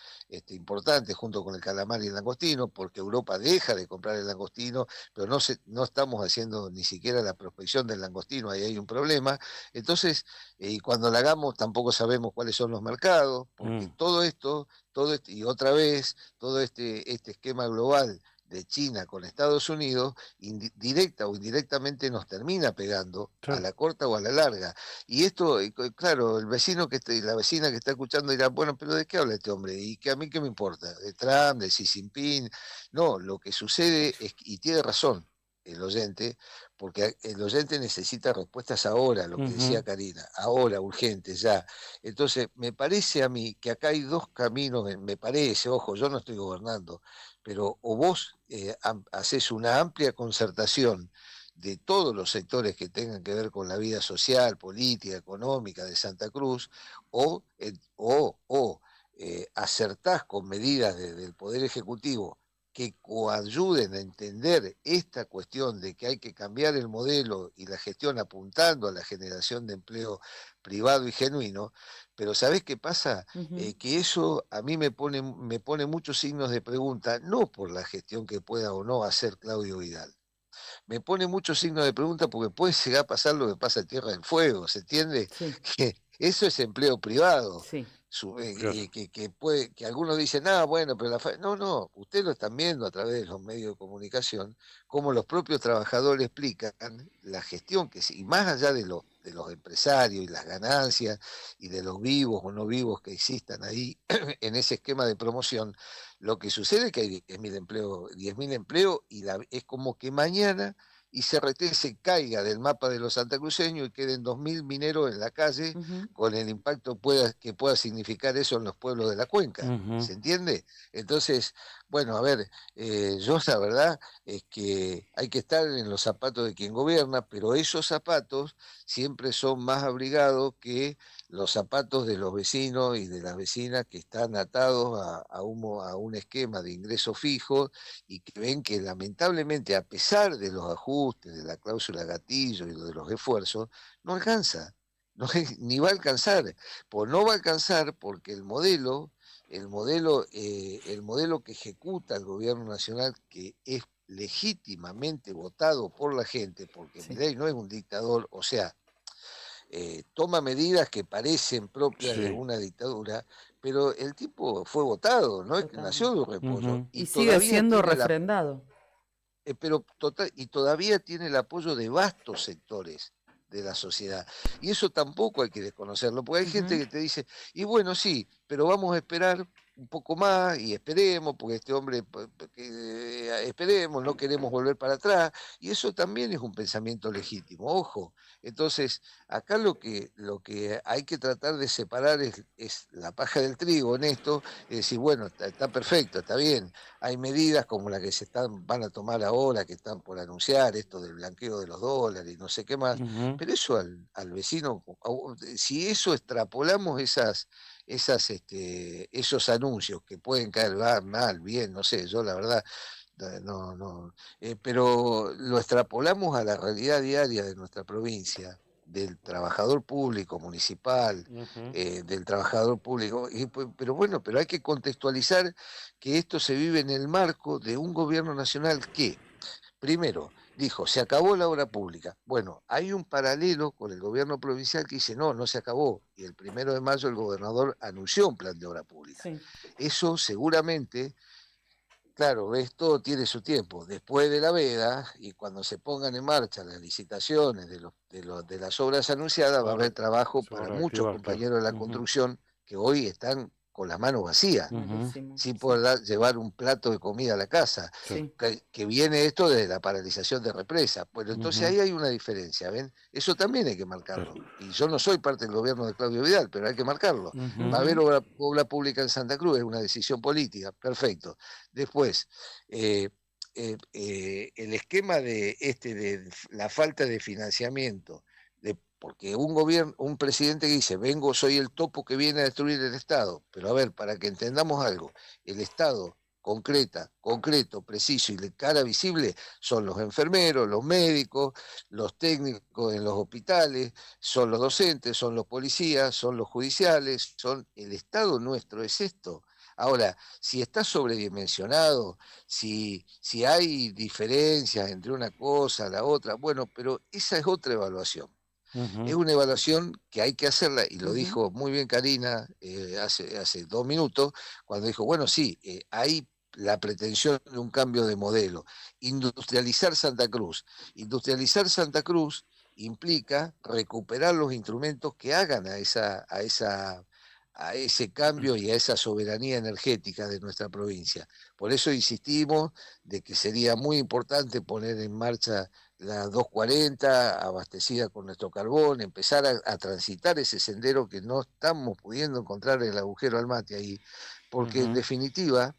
importantes junto con el calamar y el langostino, porque Europa deja de comprar el langostino, pero no estamos haciendo ni siquiera la prospección del langostino, ahí hay un problema. Entonces, y cuando la hagamos tampoco sabemos cuáles son los mercados, porque todo esto, y otra vez, todo este esquema global de China con Estados Unidos, directa o indirectamente nos termina pegando a la corta o a la larga. Y esto, claro, el vecino la vecina que está escuchando dirá, bueno, pero ¿de qué habla este hombre? ¿Y a mí qué me importa? ¿De Trump, de Xi Jinping? No, lo que sucede es, y tiene razón el oyente, porque el oyente necesita respuestas ahora, lo que decía Karina, ahora, urgente, ya. Entonces, me parece a mí que acá hay 2 caminos, me parece, ojo, yo no estoy gobernando, pero o vos haces una amplia concertación de todos los sectores que tengan que ver con la vida social, política, económica de Santa Cruz, o acertás con medidas del Poder Ejecutivo que coayuden a entender esta cuestión de que hay que cambiar el modelo y la gestión apuntando a la generación de empleo privado y genuino. Pero ¿sabés qué pasa? Que eso a mí me pone muchos signos de pregunta, no por la gestión que pueda o no hacer Claudio Vidal. Me pone muchos signos de pregunta porque puede llegar a pasar lo que pasa en Tierra del Fuego, ¿se entiende? Que eso es empleo privado. Que algunos dicen, bueno, pero no, ustedes lo están viendo a través de los medios de comunicación, como los propios trabajadores explican la gestión y más allá de los empresarios y las ganancias y de los vivos o no vivos que existan ahí en ese esquema de promoción, lo que sucede es que hay 10.000 empleos y es como que mañana y CRT se caiga del mapa de los santacruceños y queden 2.000 mineros en la calle con el impacto que pueda significar eso en los pueblos de la cuenca. ¿Se entiende? Entonces, bueno, a ver, yo la verdad es que hay que estar en los zapatos de quien gobierna, pero esos zapatos siempre son más abrigados que los zapatos de los vecinos y de las vecinas que están atados a un esquema de ingreso fijo y que ven que lamentablemente, a pesar de los ajustes, de la cláusula gatillo y de los esfuerzos, no alcanza, ni va a alcanzar. Pues no va a alcanzar porque el modelo que ejecuta el gobierno nacional, que es legítimamente votado por la gente, porque Milei no es un dictador, o sea, toma medidas que parecen propias de una dictadura, pero el tipo fue votado, ¿no? Nació de un repollo. Y sigue siendo refrendado. Y todavía tiene el apoyo de vastos sectores de la sociedad. Y eso tampoco hay que desconocerlo, porque hay gente que te dice, y bueno, sí, pero vamos a esperar un poco más y esperemos, porque este hombre, esperemos, no queremos volver para atrás, y eso también es un pensamiento legítimo, ojo. Entonces, acá lo que hay que tratar de separar es la paja del trigo en esto, es decir, bueno, está perfecto, está bien, hay medidas como las que van a tomar ahora, que están por anunciar, esto del blanqueo de los dólares y no sé qué más, pero eso al vecino, si eso extrapolamos esos anuncios que pueden caer mal, bien, no sé, yo la verdad pero lo extrapolamos a la realidad diaria de nuestra provincia, del trabajador público municipal, del trabajador público, pero hay que contextualizar que esto se vive en el marco de un gobierno nacional que, primero, dijo, se acabó la obra pública. Bueno, hay un paralelo con el gobierno provincial que dice, no se acabó. Y el 1 de mayo el gobernador anunció un plan de obra pública. Sí. Eso seguramente, claro, todo tiene su tiempo. Después de la veda, y cuando se pongan en marcha las licitaciones de las obras anunciadas, va a haber trabajo para muchos compañeros de la construcción que hoy están con las manos vacías, sin poder llevar un plato de comida a la casa, que viene esto de la paralización de represa. Bueno, entonces ahí hay una diferencia, ¿ven? Eso también hay que marcarlo. Y yo no soy parte del gobierno de Claudio Vidal, pero hay que marcarlo. Va a haber obra pública en Santa Cruz, es una decisión política, perfecto. Después, el esquema de la falta de financiamiento, porque un presidente que dice, soy el topo que viene a destruir el Estado, pero a ver, para que entendamos algo, el Estado concreto, preciso y de cara visible son los enfermeros, los médicos, los técnicos en los hospitales, son los docentes, son los policías, son los judiciales, el Estado nuestro es esto. Ahora, si está sobredimensionado, si hay diferencias entre una cosa y la otra, bueno, pero esa es otra evaluación. Es una evaluación que hay que hacerla, y lo dijo muy bien Karina hace 2 minutos, cuando dijo, bueno, sí, hay la pretensión de un cambio de modelo. Industrializar Santa Cruz implica recuperar los instrumentos que hagan a ese cambio y a esa soberanía energética de nuestra provincia. Por eso insistimos de que sería muy importante poner en marcha la 240, abastecida con nuestro carbón, empezar a transitar ese sendero que no estamos pudiendo encontrar el agujero al mate ahí, porque en definitiva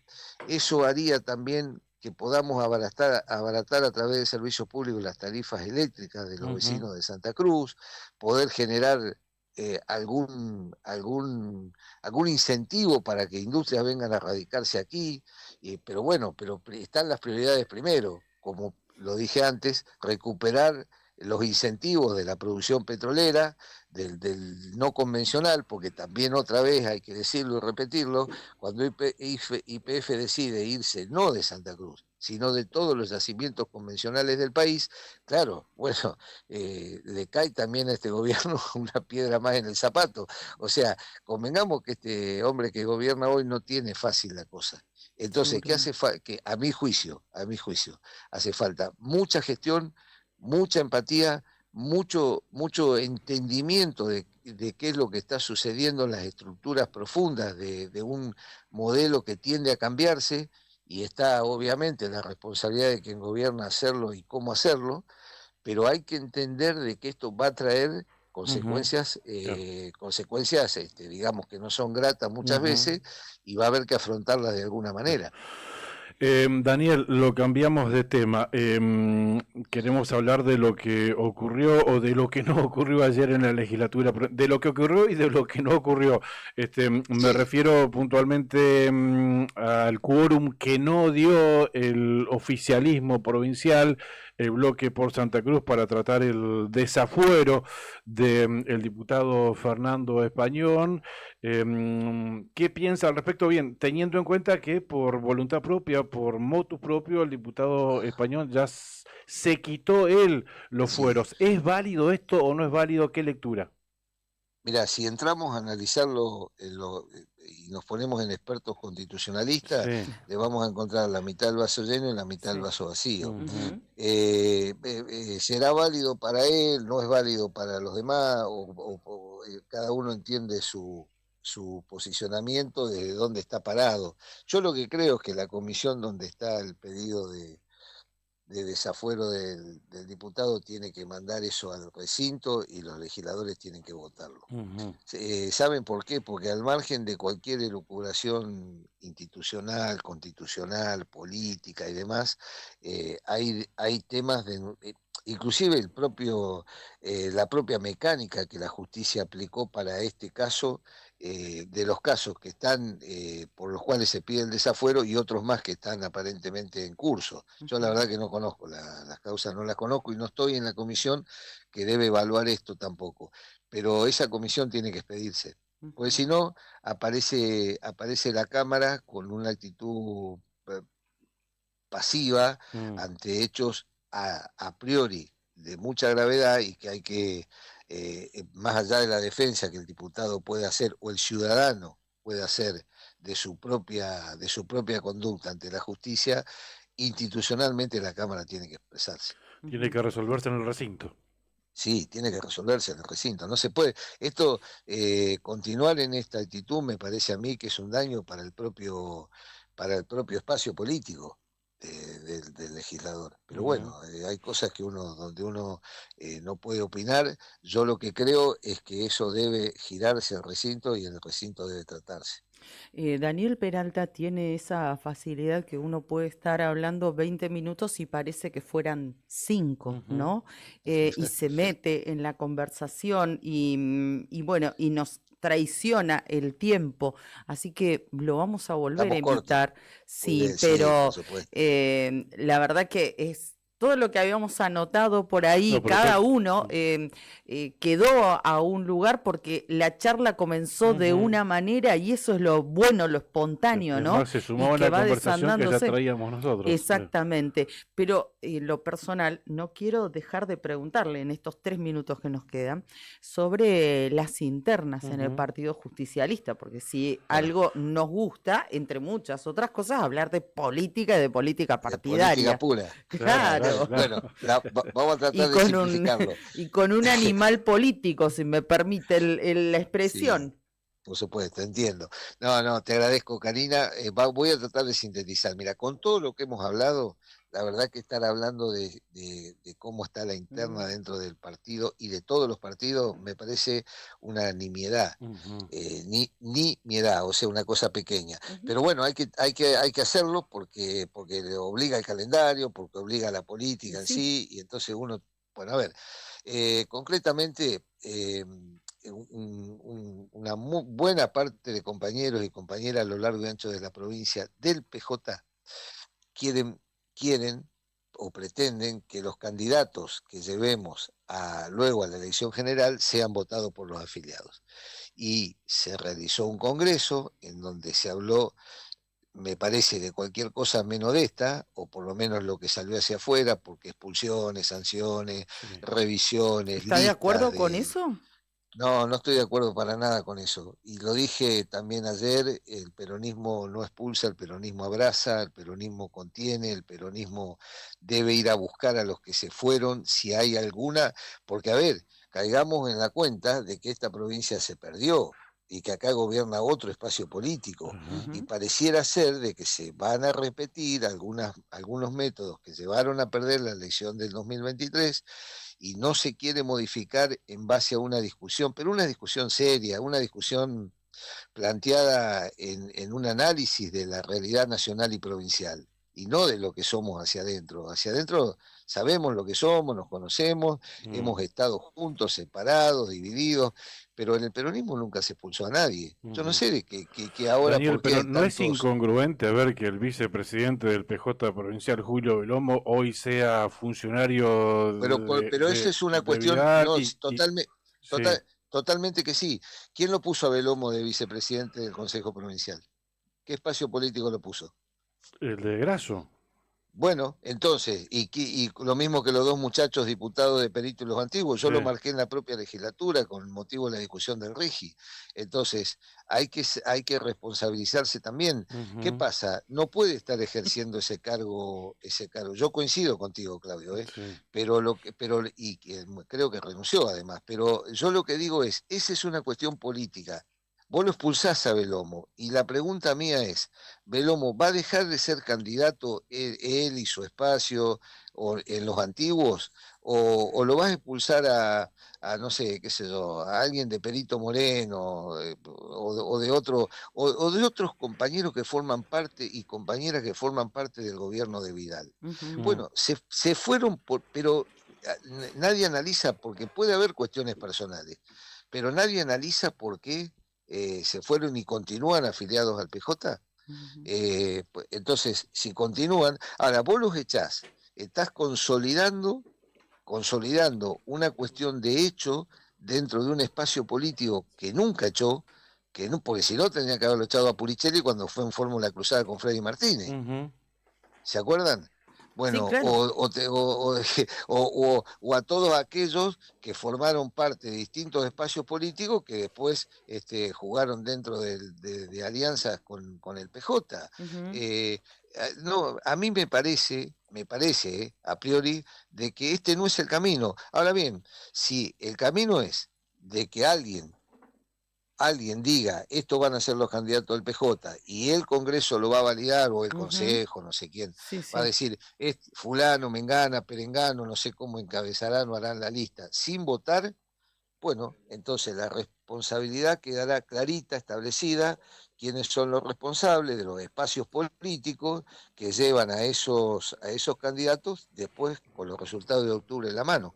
eso haría también que podamos abaratar a través de servicios públicos las tarifas eléctricas de los vecinos de Santa Cruz, poder generar algún incentivo para que industrias vengan a radicarse aquí, pero están las prioridades primero, como lo dije antes, recuperar los incentivos de la producción petrolera, del no convencional, porque también otra vez hay que decirlo y repetirlo, cuando YPF decide irse no de Santa Cruz, sino de todos los yacimientos convencionales del país, claro, bueno, le cae también a este gobierno una piedra más en el zapato. O convengamos que este hombre que gobierna hoy no tiene fácil la cosa. Entonces, ¿qué hace falta? Que a mi juicio, hace falta mucha gestión, mucha empatía, mucho entendimiento de qué es lo que está sucediendo en las estructuras profundas de un modelo que tiende a cambiarse, y está obviamente la responsabilidad de quien gobierna hacerlo y cómo hacerlo, pero hay que entender de que esto va a traer consecuencias, digamos que no son gratas muchas veces, y va a haber que afrontarlas de alguna manera. Daniel, lo cambiamos de tema. Queremos hablar de lo que ocurrió o de lo que no ocurrió ayer en la legislatura, de lo que ocurrió y de lo que no ocurrió. Me refiero puntualmente al quórum que no dio el oficialismo provincial, el bloque por Santa Cruz, para tratar el desafuero del diputado Fernando Españón. ¿Qué piensa al respecto? Bien, teniendo en cuenta que por voluntad propia, por motu propio, el diputado Españón ya se quitó él los fueros. ¿Es válido esto o no es válido? ¿Qué lectura? Mira, si entramos a analizarlo y nos ponemos en expertos constitucionalistas, le vamos a encontrar la mitad del vaso lleno y la mitad del vaso vacío. ¿Será válido para él? ¿No es válido para los demás? ¿O cada uno entiende su posicionamiento, desde dónde está parado? Yo lo que creo es que la comisión donde está el pedido de desafuero del diputado tiene que mandar eso al recinto y los legisladores tienen que votarlo. ¿Saben por qué? Porque al margen de cualquier elucubración institucional, constitucional, política y demás, hay temas inclusive la propia mecánica que la justicia aplicó para este caso, de los casos que están por los cuales se pide el desafuero y otros más que están aparentemente en curso. Yo la verdad que no conozco las causas, no las conozco y no estoy en la comisión que debe evaluar esto tampoco, pero esa comisión tiene que expedirse, porque si no aparece la Cámara con una actitud pasiva ante hechos a priori de mucha gravedad y que hay que, más allá de la defensa que el diputado puede hacer o el ciudadano puede hacer de su propia conducta ante la justicia, institucionalmente la Cámara tiene que expresarse. Tiene que resolverse en el recinto. Sí, tiene que resolverse en el recinto. No se puede. Esto, continuar en esta actitud, me parece a mí que es un daño para el propio espacio político del legislador. Pero bueno, hay cosas donde uno no puede opinar. Yo lo que creo es que eso debe girarse al recinto y en el recinto debe tratarse. Daniel Peralta tiene esa facilidad que uno puede estar hablando 20 minutos y parece que fueran 5, ¿no? Y se mete en la conversación y bueno, y nos traiciona el tiempo, así que lo vamos a volver a invitar. Sí, pero la verdad que es todo lo que habíamos anotado por ahí, cada uno quedó a un lugar porque la charla comenzó de una manera y eso es lo bueno, lo espontáneo, ¿no? Se sumó a la conversación que ya traíamos nosotros. Exactamente, pero lo personal, no quiero dejar de preguntarle en estos 3 minutos que nos quedan sobre las internas en el Partido Justicialista, porque si algo nos gusta, entre muchas otras cosas, hablar de política y de política partidaria. De política pura. Claro. Bueno, vamos a tratar de simplificarlo. Y con un animal político, si me permite la expresión. Sí, por supuesto, entiendo. No, te agradezco, Karina. Voy a tratar de sintetizar. Mira, con todo lo que hemos hablado, la verdad que estar hablando de cómo está la interna dentro del partido y de todos los partidos me parece una nimiedad, nimiedad, o sea, una cosa pequeña. Pero bueno, hay que hacerlo porque le obliga el calendario, porque obliga a la política en sí, y entonces uno, bueno, a ver, concretamente, una muy buena parte de compañeros y compañeras a lo largo y ancho de la provincia del PJ quieren o pretenden que los candidatos que llevemos luego a la elección general sean votados por los afiliados. Y se realizó un congreso en donde se habló, me parece, de cualquier cosa menos de esta, o por lo menos lo que salió hacia afuera, porque expulsiones, sanciones, revisiones. ¿Está de acuerdo con eso? No estoy de acuerdo para nada con eso. Y lo dije también ayer, el peronismo no expulsa, el peronismo abraza, el peronismo contiene, el peronismo debe ir a buscar a los que se fueron, si hay alguna, porque a ver, caigamos en la cuenta de que esta provincia se perdió. y que acá gobierna otro espacio político. Y pareciera ser de que se van a repetir algunos métodos que llevaron a perder la elección del 2023 y no se quiere modificar en base a una discusión, pero una discusión seria, una discusión planteada en un análisis de la realidad nacional y provincial, y no de lo que somos hacia adentro. Hacia adentro sabemos lo que somos, nos conocemos, hemos estado juntos, separados, divididos, pero en el peronismo nunca se expulsó a nadie. Yo no sé de que ahora... Daniel, ¿por qué pero ¿no es tantos... incongruente ver que el vicepresidente del PJ provincial, Julio Belomo, hoy sea funcionario Pero eso es una cuestión... Vidal No, sí, totalmente que sí. ¿Quién lo puso a Belomo de vicepresidente del Consejo Provincial? ¿Qué espacio político lo puso? el de Grasso? Bueno, entonces, y lo mismo que los dos muchachos diputados de Perito y los Antiguos, yo Sí. lo marqué en la propia legislatura con motivo de la discusión del RIGI. Entonces, hay que responsabilizarse también. ¿Qué pasa? No puede estar ejerciendo ese cargo. Yo coincido contigo, Claudio, Sí. pero creo que renunció además. Pero yo lo que digo es, esa es una cuestión política. Vos lo expulsás a Belomo, y la pregunta mía es, ¿Belomo va a dejar de ser candidato él y su espacio en los Antiguos? ¿O lo vas a expulsar no sé, qué sé yo, a alguien de Perito Moreno, o de otros compañeros que forman parte y compañeras que forman parte del gobierno de Vidal? Bueno, se fueron, pero nadie analiza, porque puede haber cuestiones personales, pero nadie analiza por qué se fueron y continúan afiliados al PJ. Pues, entonces, si continúan, ahora vos los echás, estás consolidando una cuestión de hecho dentro de un espacio político que nunca echó, porque si no tendría que haberlo echado a Puricelli cuando fue en Fórmula Cruzada con Freddy Martínez. ¿Se acuerdan? Bueno, Sí, claro. o a todos aquellos que formaron parte de distintos espacios políticos que después jugaron dentro de alianzas con el PJ. No, a mí me parece, a priori, de que este no es el camino. Ahora bien, si el camino es de que alguien diga, estos van a ser los candidatos del PJ, y el Congreso lo va a validar, o el Consejo, no sé quién, va a decir, fulano, mengana, perengano, no sé cómo encabezarán o harán la lista, sin votar, bueno, entonces la responsabilidad quedará clarita, establecida, quiénes son los responsables de los espacios políticos que llevan a esos candidatos después con los resultados de octubre en la mano.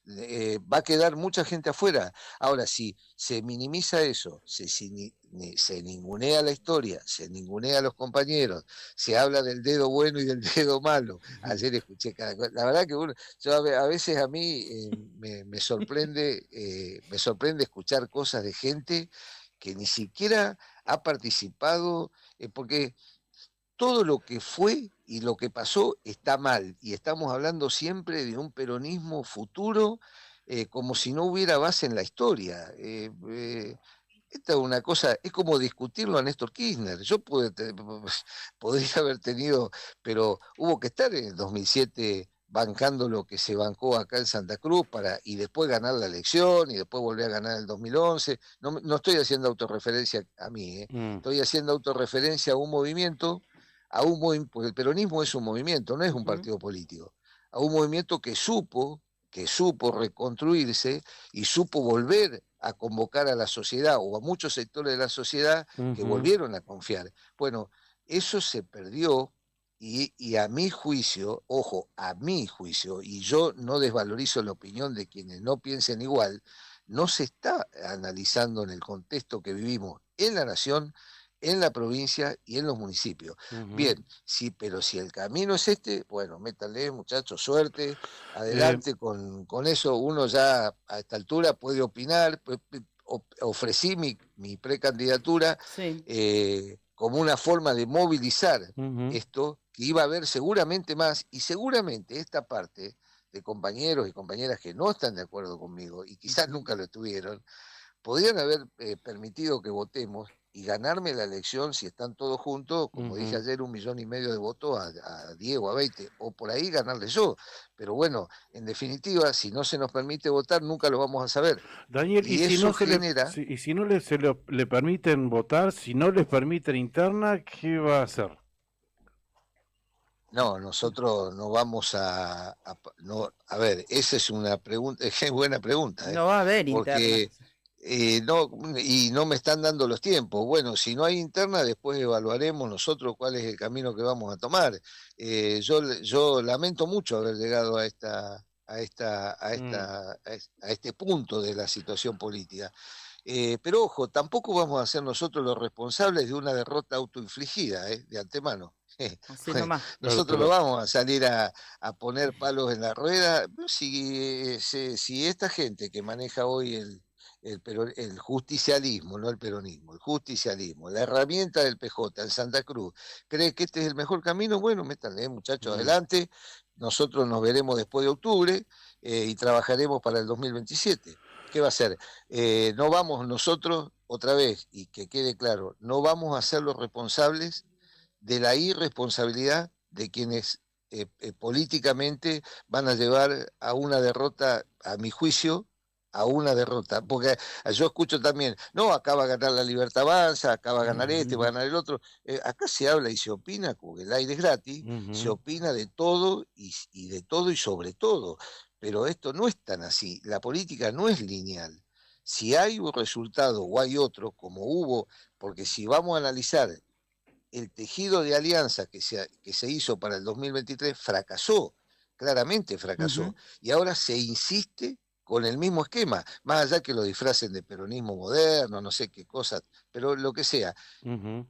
Va a quedar mucha gente afuera. Ahora, si se minimiza eso, se ningunea la historia, se ningunea a los compañeros, se habla del dedo bueno y del dedo malo. Ayer escuché cada cosa. La verdad que yo a veces a mí me sorprende escuchar cosas de gente que ni siquiera ha participado, porque todo lo que fue y lo que pasó está mal, y estamos hablando siempre de un peronismo futuro, como si no hubiera base en la historia. Esta es una cosa, es como discutirlo a Néstor Kirchner. Yo podría haber tenido, pero hubo que estar en el 2007 bancando lo que se bancó acá en Santa Cruz y después ganar la elección y después volver a ganar el 2011. No estoy haciendo autorreferencia a mí, estoy haciendo autorreferencia a un movimiento, porque el peronismo es un movimiento, no es un partido político, a un movimiento que supo reconstruirse y supo volver a convocar a la sociedad, o a muchos sectores de la sociedad que volvieron a confiar. Bueno, eso se perdió, y a mi juicio, ojo, a mi juicio, y yo no desvalorizo la opinión de quienes no piensen igual, no se está analizando en el contexto que vivimos en la nación, en la provincia y en los municipios. Bien, sí, pero si el camino es bueno, métanle, muchachos, suerte, adelante con eso. Uno ya a esta altura puede opinar. Ofrecí mi precandidatura como una forma de movilizar esto, que iba a haber seguramente más, y seguramente esta parte de compañeros y compañeras que no están de acuerdo conmigo y quizás nunca lo estuvieron, podrían haber permitido que votemos, y ganarme la elección si están todos juntos, como dije ayer, 1,5 millones de votos a 10 o a 20, o por ahí ganarle yo. Pero bueno, en definitiva, si no se nos permite votar, nunca lo vamos a saber. Daniel, y si eso no genera... y si no le permiten votar, si no les permiten interna, ¿qué va a hacer? No, nosotros no vamos no, a ver, esa es una pregunta, es buena pregunta, No va a haber porque no, y no me están dando los tiempos. Bueno, si no hay interna, después evaluaremos nosotros cuál es el camino que vamos a tomar. Yo lamento mucho haber llegado a este punto de la situación política. Pero ojo, tampoco vamos a ser nosotros los responsables de una derrota autoinfligida, de antemano. Nosotros no vamos a salir a poner palos en la rueda. Si esta gente que maneja hoy el justicialismo, no el peronismo, el justicialismo, la herramienta del PJ en Santa Cruz, cree que este es el mejor camino, bueno, métanle, muchachos, adelante. Nosotros nos veremos después de octubre y trabajaremos para el 2027. ¿Qué va a ser? No vamos nosotros, otra vez, y que quede claro, no vamos a ser los responsables de la irresponsabilidad de quienes políticamente van a llevar a una derrota, a mi juicio, a una derrota, porque yo escucho también, no, acá va a ganar la Libertad Avanza, acá va a ganar este, va a ganar el otro. Acá se habla y se opina, porque el aire es gratis, se opina de todo y de todo y sobre todo, pero esto no es tan así, la política no es lineal. Si hay un resultado o hay otro, como hubo, porque si vamos a analizar el tejido de alianza que se hizo para el 2023, fracasó, claramente fracasó, y ahora se insiste con el mismo esquema, más allá que lo disfracen de peronismo moderno, no sé qué cosas, pero lo que sea,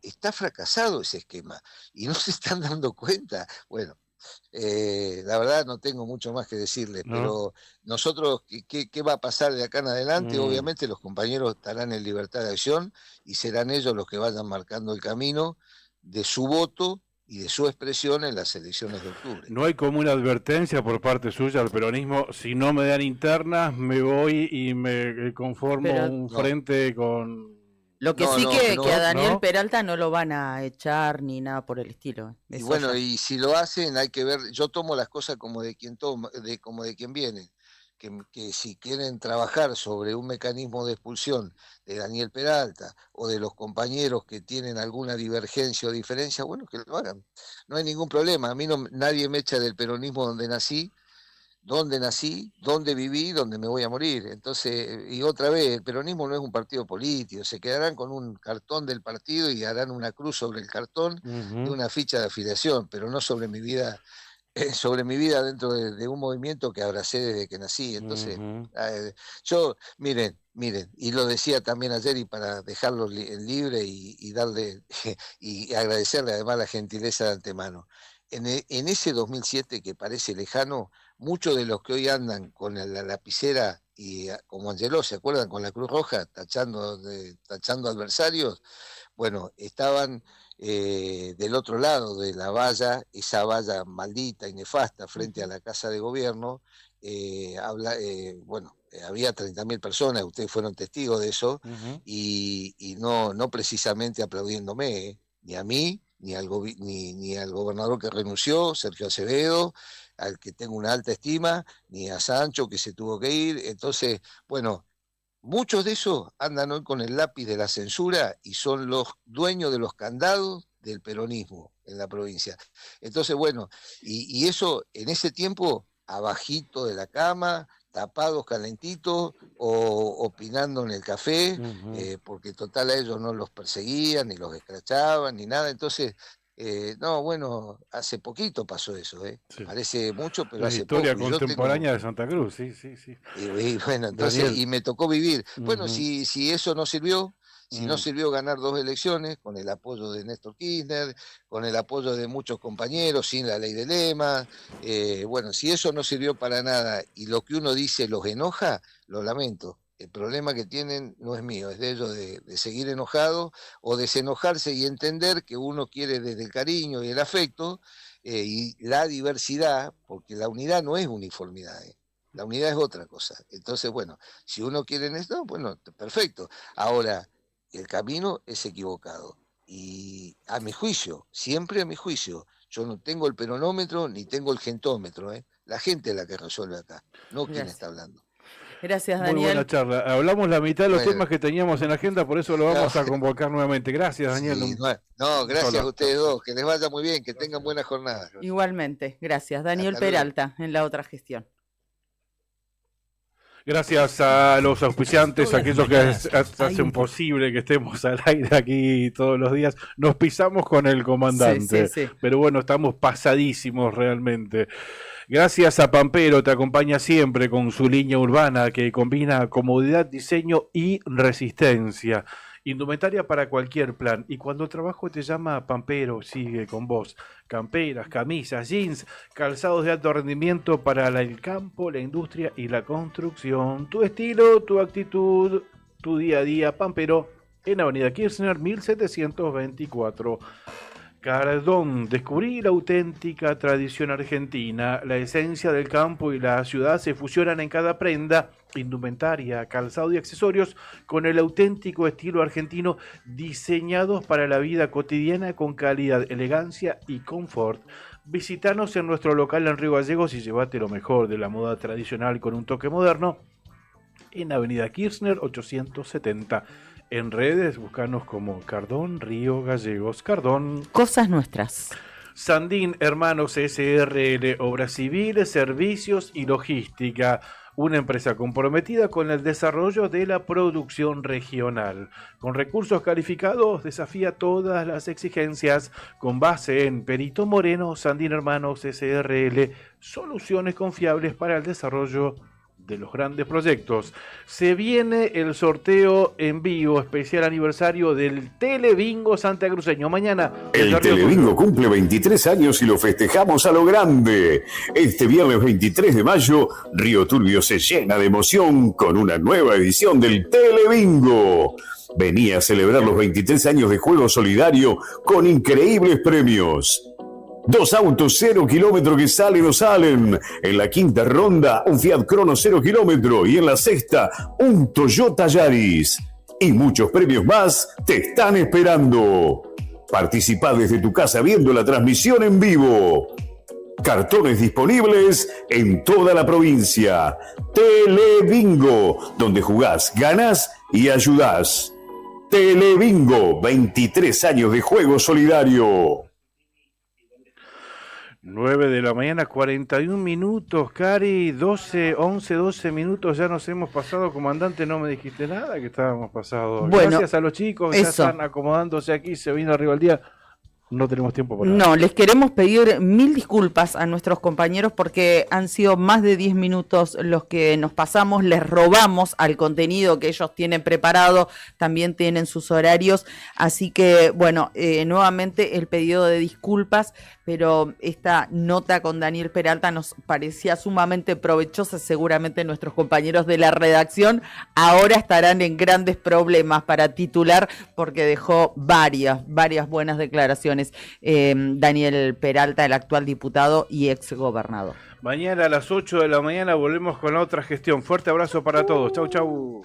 está fracasado ese esquema, y no se están dando cuenta. Bueno, la verdad no tengo mucho más que decirles, pero nosotros, ¿qué va a pasar de acá en adelante? Obviamente los compañeros estarán en libertad de acción, y serán ellos los que vayan marcando el camino de su voto y de su expresión en las elecciones de octubre. ¿No hay como una advertencia por parte suya al peronismo? Si no me dan internas, me voy y me conformo un frente con... Lo que que a Daniel Peralta no lo van a echar ni nada por el estilo. Y bueno, y si lo hacen, hay que ver, yo tomo las cosas como de quien viene. Que si quieren trabajar sobre un mecanismo de expulsión de Daniel Peralta o de los compañeros que tienen alguna divergencia o diferencia, bueno, que lo hagan. No hay ningún problema. A mí nadie me echa del peronismo donde nací, donde viví, donde me voy a morir. Entonces, y otra vez, el peronismo no es un partido político. Se quedarán con un cartón del partido y harán una cruz sobre el cartón de una ficha de afiliación, pero no sobre mi vida. Sobre mi vida dentro de un movimiento que abracé desde que nací. Entonces, yo, miren, y lo decía también ayer, y para dejarlo libre y darle y agradecerle además la gentileza de antemano. En ese 2007 que parece lejano, muchos de los que hoy andan con la lapicera y como Angeló, ¿se acuerdan? Con la Cruz Roja, tachando adversarios, bueno, estaban del otro lado de la valla, esa valla maldita y nefasta frente a la Casa de Gobierno. Había 30.000 personas, ustedes fueron testigos de eso, y no precisamente aplaudiéndome, ni a mí, ni al gobernador que renunció, Sergio Acevedo, al que tengo una alta estima, ni a Sancho, que se tuvo que ir. Entonces, bueno, muchos de esos andan hoy con el lápiz de la censura y son los dueños de los candados del peronismo en la provincia. Entonces, bueno, y eso en ese tiempo, abajito de la cama, tapados, calentitos, o opinando en el café, porque total a ellos no los perseguían, ni los escrachaban, ni nada. Entonces, hace poquito pasó eso, sí. Parece mucho, pero la hace historia poco. Contemporánea de Santa Cruz, sí. Y bueno, entonces, Daniel. Y me tocó vivir. Bueno, si eso no sirvió, no sirvió ganar 2 elecciones, con el apoyo de Néstor Kirchner, con el apoyo de muchos compañeros, sin la ley de Lema, si eso no sirvió para nada y lo que uno dice los enoja, lo lamento. El problema que tienen no es mío, es de ellos de seguir enojados o desenojarse y entender que uno quiere desde el cariño y el afecto y la diversidad, porque la unidad no es uniformidad, la unidad es otra cosa. Entonces, bueno, si uno quiere en esto, bueno, perfecto. Ahora, el camino es equivocado. Y a mi juicio, siempre a mi juicio, yo no tengo el peronómetro ni tengo el gentómetro, ¿eh? La gente es la que resuelve acá, no quien está hablando. Gracias, Muy Daniel. buena charla. Hablamos la mitad de los Bueno. temas que teníamos en la agenda, por eso lo vamos a convocar nuevamente. Gracias, Daniel. Sí, no, gracias a ustedes dos, que les vaya muy bien, que tengan buena jornada. Igualmente, gracias. Daniel Hasta luego. Peralta, en la otra gestión. Gracias a los auspiciantes, Todas aquellos las que mañanas hay hacen un- posible que estemos al aire aquí todos los días. Nos pisamos con el comandante, Sí, sí, sí. pero bueno, estamos pasadísimos realmente. Gracias a Pampero, te acompaña siempre con su línea urbana que combina comodidad, diseño y resistencia. Indumentaria para cualquier plan. Y cuando el trabajo te llama, Pampero sigue con vos. Camperas, camisas, jeans, calzados de alto rendimiento para el campo, la industria y la construcción. Tu estilo, tu actitud, tu día a día. Pampero, en Avenida Kirchner, 1724. Cardón, descubrí la auténtica tradición argentina. La esencia del campo y la ciudad se fusionan en cada prenda, indumentaria, calzado y accesorios con el auténtico estilo argentino, diseñados para la vida cotidiana con calidad, elegancia y confort. Visítanos en nuestro local en Río Gallegos y llévate lo mejor de la moda tradicional con un toque moderno en Avenida Kirchner 870. En redes, buscanos como Cardón Río Gallegos. Cardón. Cosas nuestras. Sandín Hermanos SRL, Obra Civil, Servicios y Logística. Una empresa comprometida con el desarrollo de la producción regional. Con recursos calificados, desafía todas las exigencias. Con base en Perito Moreno, Sandín Hermanos SRL, soluciones confiables para el desarrollo de los grandes proyectos. Se viene el sorteo en vivo, especial aniversario del Telebingo santacruceño. Mañana. El Telebingo cumple 23 años y lo festejamos a lo grande. Este viernes 23 de mayo, Río Turbio se llena de emoción con una nueva edición del Telebingo. Vení a celebrar los 23 años de juego solidario con increíbles premios. 2 autos 0 kilómetro que salen o salen. En la quinta ronda, un Fiat Crono 0 kilómetro. Y en la sexta, un Toyota Yaris. Y muchos premios más te están esperando. Participá desde tu casa viendo la transmisión en vivo. Cartones disponibles en toda la provincia. Telebingo, donde jugás, ganás y ayudás. Telebingo, 23 años de juego solidario. 9 de la mañana, 41 minutos, Cari, 12 minutos, ya nos hemos pasado, comandante, no me dijiste nada que estábamos pasados. Bueno, gracias a los chicos que ya eso. están acomodándose aquí, se vino arriba el día, no tenemos tiempo para No, les queremos pedir 1000 disculpas a nuestros compañeros porque han sido más de 10 minutos los que nos pasamos, les robamos al contenido que ellos tienen preparado, también tienen sus horarios, así que bueno, nuevamente el pedido de disculpas, pero esta nota con Daniel Peralta nos parecía sumamente provechosa, seguramente nuestros compañeros de la redacción ahora estarán en grandes problemas para titular porque dejó varias buenas declaraciones Daniel Peralta, el actual diputado y ex gobernador. Mañana a las 8 de la mañana volvemos con la otra gestión. Fuerte abrazo para todos. Chau, chau.